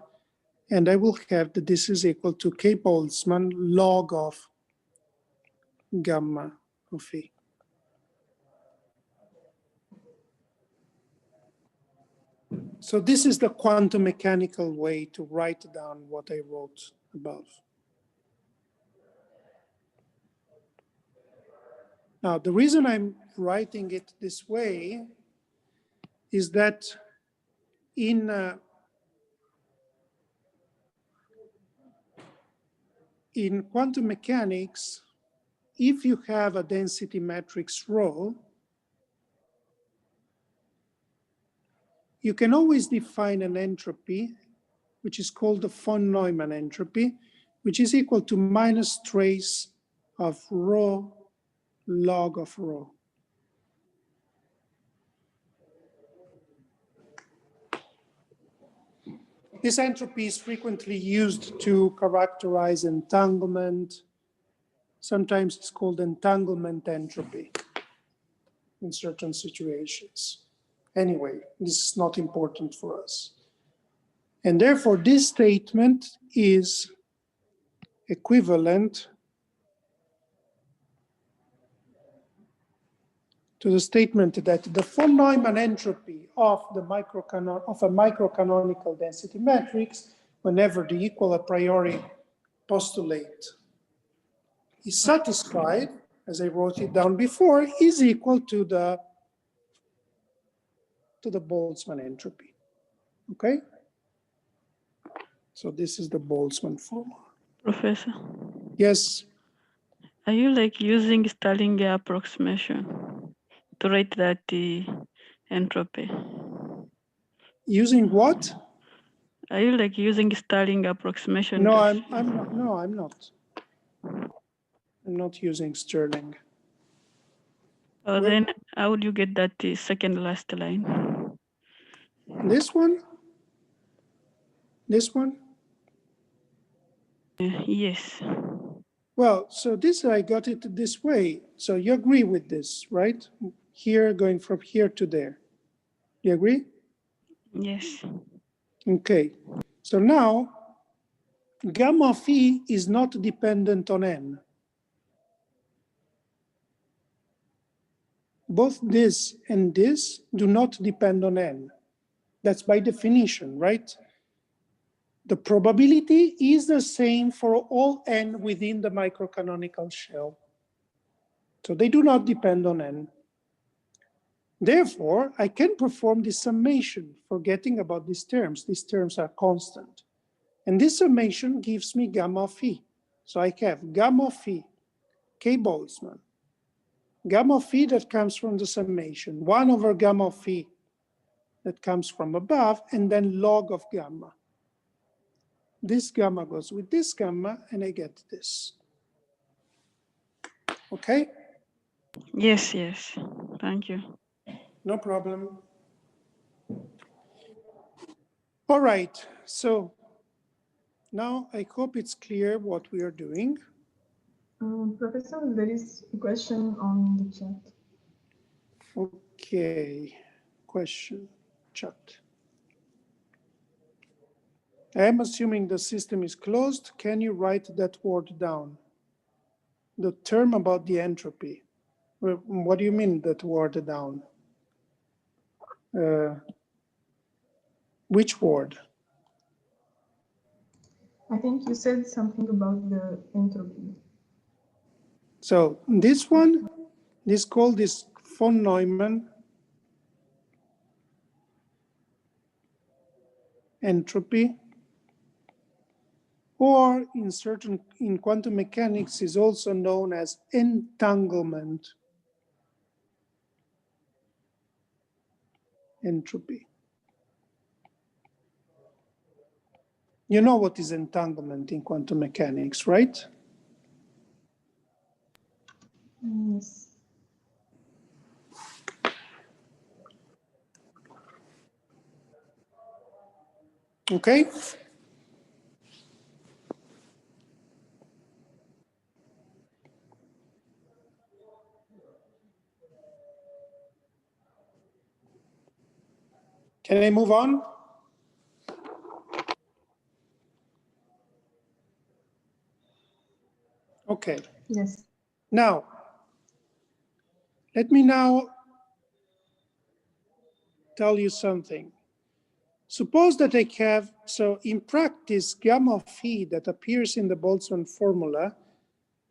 and I will have that this is equal to K Boltzmann log of gamma of E. So this is the quantum mechanical way to write down what I wrote above. Now, the reason I'm writing it this way is that in quantum mechanics, if you have a density matrix rho, you can always define an entropy, which is called the von Neumann entropy, which is equal to minus trace of rho log of rho. This entropy is frequently used to characterize entanglement. Sometimes it's called entanglement entropy in certain situations. Anyway, this is not important for us. And therefore, this statement is equivalent to the statement that the von Neumann entropy of a microcanonical density matrix, whenever the equal a priori postulate is satisfied, as I wrote it down before, is equal to the Boltzmann entropy. Okay? So this is the Boltzmann formula. Professor, Yes. are you like using Stallinger approximation to write that the entropy? Using what? Are you like using Stallinger approximation? No, to- I'm not. No, I'm not. I'm not using Stirling. Oh, Well- then how would you get that the second last line? This one? This one? Yes. Well, so this, I got it this way. So you agree with this, right? Here, going from here to there. You agree? Yes. Okay. So now, gamma phi is not dependent on n. Both this and this do not depend on n. That's by definition, right? The probability is the same for all n within the microcanonical shell. So they do not depend on n. Therefore, I can perform this summation, forgetting about these terms. These terms are constant. And this summation gives me gamma phi. So I have gamma phi, K Boltzmann. Gamma phi that comes from the summation, 1 over gamma phi that comes from above, and then log of gamma. This gamma goes with this gamma, and I get this. Okay? Yes, yes. Thank you. No problem. All right, so now I hope it's clear what we are doing. Professor, there is a question on the chat. Okay, question, chat. I am assuming the system is closed. Can you write that word down? The term about the entropy. Well, what do you mean that word down? Which word? I think you said something about the entropy. So this one, this called this von Neumann entropy, or in quantum mechanics is also known as entanglement entropy. You know what is entanglement in quantum mechanics, right? Yes. Okay. Can I move on? Okay. Yes. Now, let me now tell you something. Suppose that I have, so in practice, gamma phi that appears in the Boltzmann formula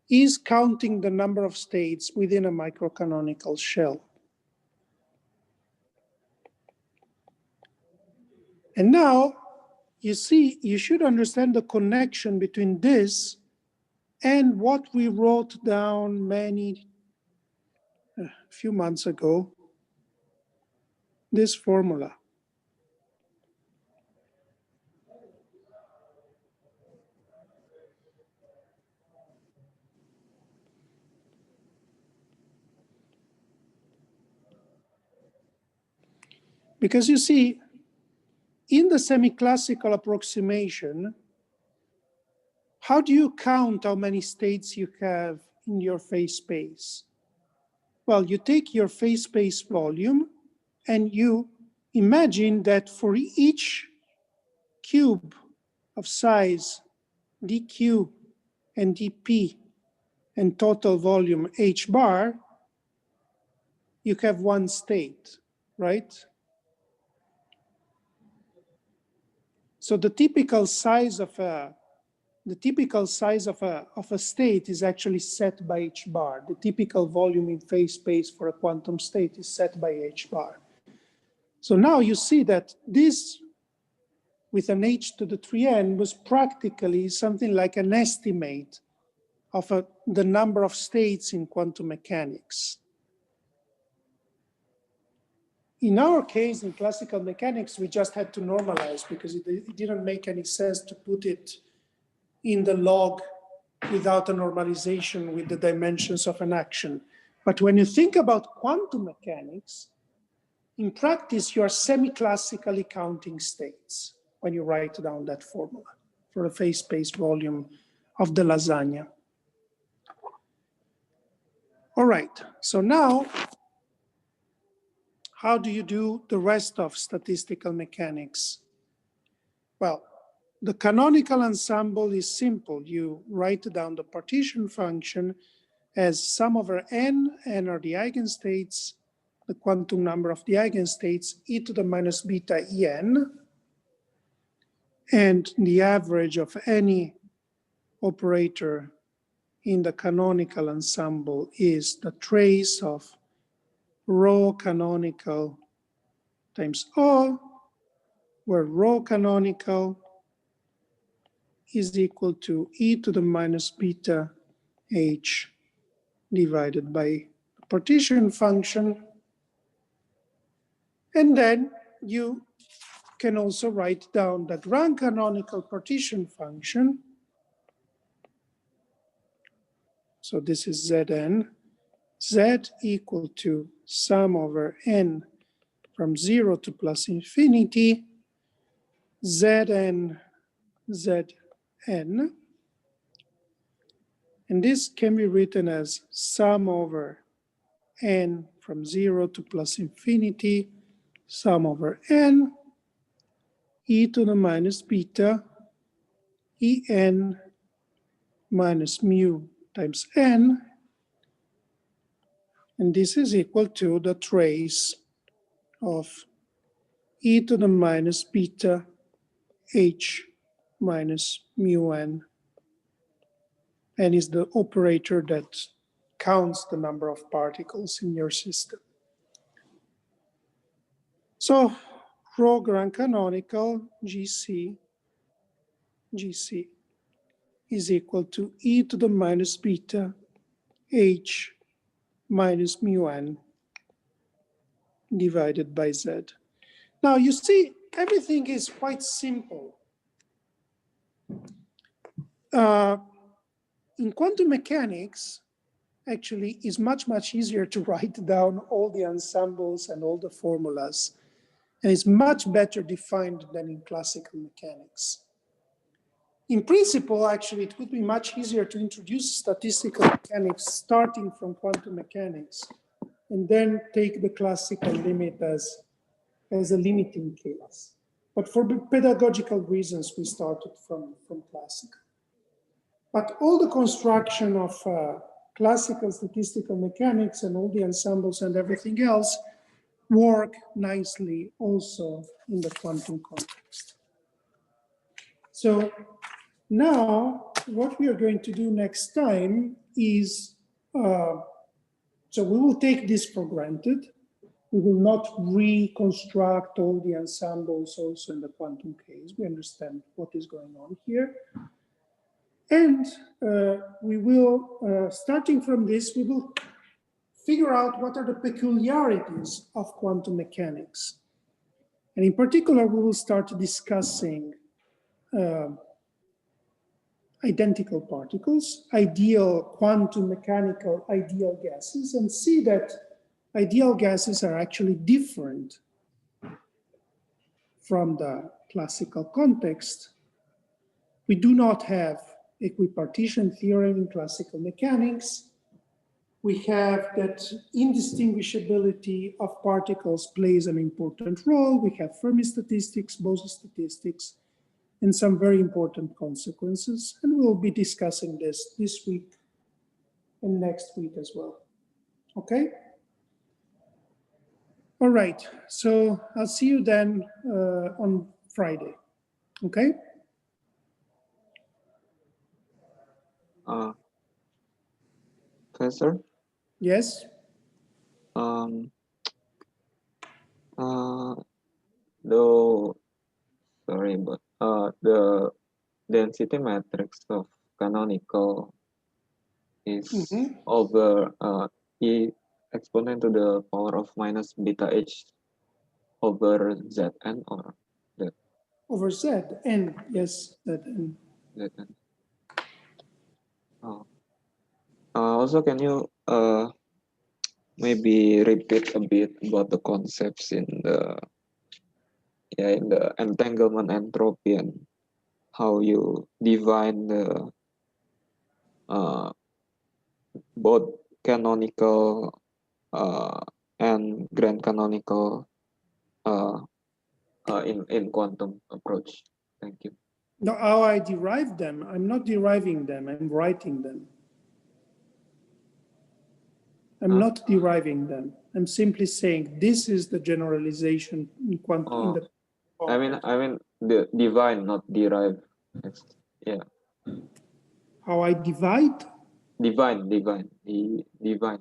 is counting the number of states within a microcanonical shell. And now you see, you should understand the connection between this and what we wrote down a few months ago, this formula. Because you see, in the semi-classical approximation, how do you count how many states you have in your phase space? Well, you take your phase space volume and you imagine that for each cube of size dq and dp and total volume h bar, you have one state, right? So the typical size of a state is actually set by h bar. The typical volume in phase space for a quantum state is set by h bar. So now you see that this with an h to the 3n was practically something like an estimate of the number of states in quantum mechanics. In our case, in classical mechanics, we just had to normalize because it didn't make any sense to put it in the log without a normalization with the dimensions of an action. But when you think about quantum mechanics, in practice, you are semi-classically counting states when you write down that formula for the phase space volume of the lasagna. All right, so now, how do you do the rest of statistical mechanics? Well, the canonical ensemble is simple. You write down the partition function as sum over n are the eigenstates, the quantum number of the eigenstates, e to the minus beta en, and the average of any operator in the canonical ensemble is the trace of rho canonical times O, where rho canonical is equal to e to the minus beta h divided by the partition function. And then you can also write down the grand canonical partition function. So this is Zn, Z equal to sum over n from 0 to plus infinity, Zn, Zn. And this can be written as sum over n from 0 to plus infinity, sum over n, e to the minus beta, en minus mu times n, and this is equal to the trace of e to the minus beta h minus mu n, and is the operator that counts the number of particles in your system. So rho grand canonical GC is equal to e to the minus beta h minus mu n divided by z. Now you see, everything is quite simple. In quantum mechanics, actually, it's much easier to write down all the ensembles and all the formulas, and it's much better defined than in classical mechanics. In principle, actually, it would be much easier to introduce statistical mechanics starting from quantum mechanics and then take the classical limit as a limiting case. But for pedagogical reasons, we started from classical. But all the construction of classical statistical mechanics and all the ensembles and everything else work nicely also in the quantum context. So now what we are going to do next time is, so we will take this for granted, We will not reconstruct all the ensembles also in the quantum case. We understand what is going on here. And we will, starting from this, we will figure out what are the peculiarities of quantum mechanics. And in particular, we will start discussing identical particles, ideal quantum mechanical ideal gases, and see that ideal gases are actually different from the classical context. We do not have equipartition theorem in classical mechanics. We have that indistinguishability of particles plays an important role. We have Fermi statistics, Bose statistics, and some very important consequences. And we'll be discussing this week and next week as well. Okay? All right, so I'll see you then on Friday. Okay? Professor? Yes? Though, sorry, but the density matrix of canonical is over E exponent to the power of minus beta h over Zn, or that? Over Zn, yes, Zn. Zn. Oh. Also, can you maybe repeat a bit about the concepts in the entanglement entropy and how you define the both canonical and grand canonical in quantum approach? Thank you. No, how I derive them, I'm not deriving them, I'm writing them. I'm not deriving them. I'm simply saying this is the generalization in quantum. I mean the divine, not derive. Yeah. How I divide? Divine.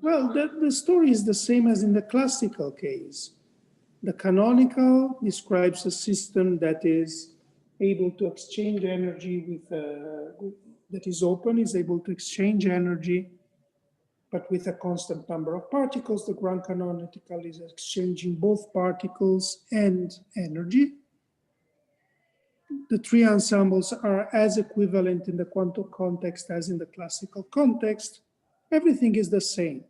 Well, the story is the same as in the classical case. The canonical describes a system that is able to exchange energy with, that is open, is able to exchange energy, but with a constant number of particles. The grand canonical is exchanging both particles and energy. The three ensembles are as equivalent in the quantum context as in the classical context. Everything is the same.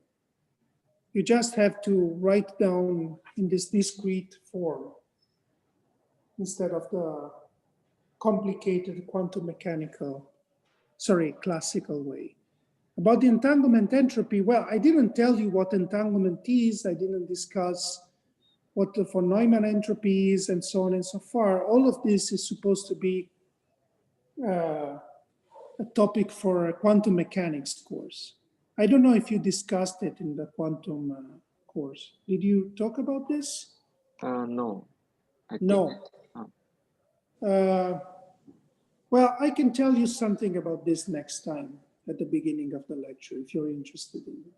You just have to write down in this discrete form instead of the complicated quantum mechanical, classical way. About the entanglement entropy, well, I didn't tell you what entanglement is. I didn't discuss what the von Neumann entropy is and so on and so far. All of this is supposed to be a topic for a quantum mechanics course. I don't know if you discussed it in the quantum course. Did you talk about this? No. No. Well, I can tell you something about this next time at the beginning of the lecture if you're interested in it.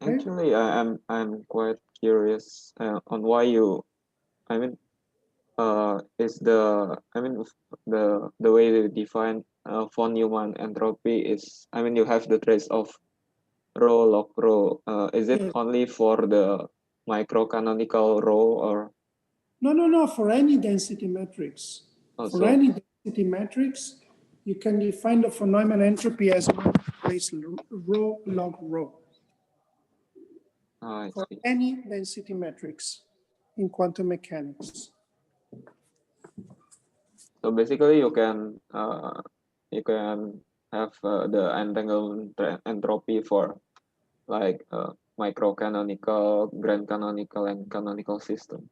Okay? Actually, I'm quite curious on why you. I mean, is the way you define von Neumann entropy is, I mean, you have the trace of rho log rho. Is it only for the microcanonical rho or? No. For any density matrix, any density matrix, you can define the von Neumann entropy as trace rho log rho. For any density matrix in quantum mechanics. So basically, you can have the entanglement entropy for like microcanonical, grand canonical, and canonical system.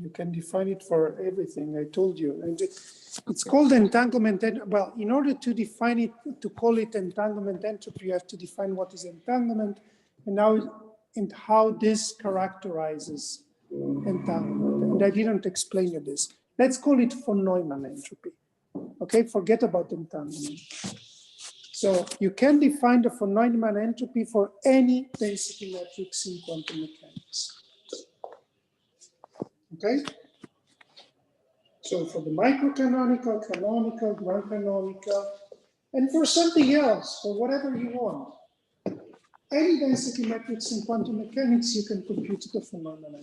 You can define it for everything. I told you, and it's called entanglement. Well, in order to define it, to call it entanglement entropy, you have to define what is entanglement, and how this characterizes entanglement. And I didn't explain you this. Let's call it von Neumann entropy. Okay, forget about entanglement. So you can define the von Neumann entropy for any density matrix in quantum mechanics. okay? So for the microcanonical, canonical, non-canonical, and for something else, for whatever you want, any density metrics in quantum mechanics, you can compute the phenomena.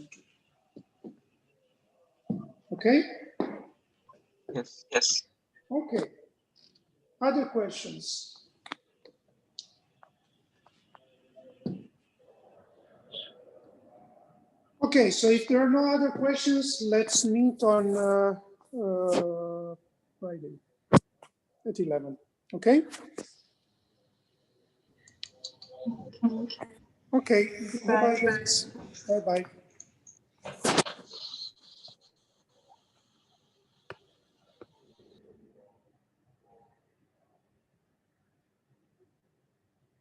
Okay? Yes. Okay. Other questions? Okay, so if there are no other questions, let's meet on Friday at 11. Okay? Okay. Okay. Bye. Bye-bye, guys. Bye-bye.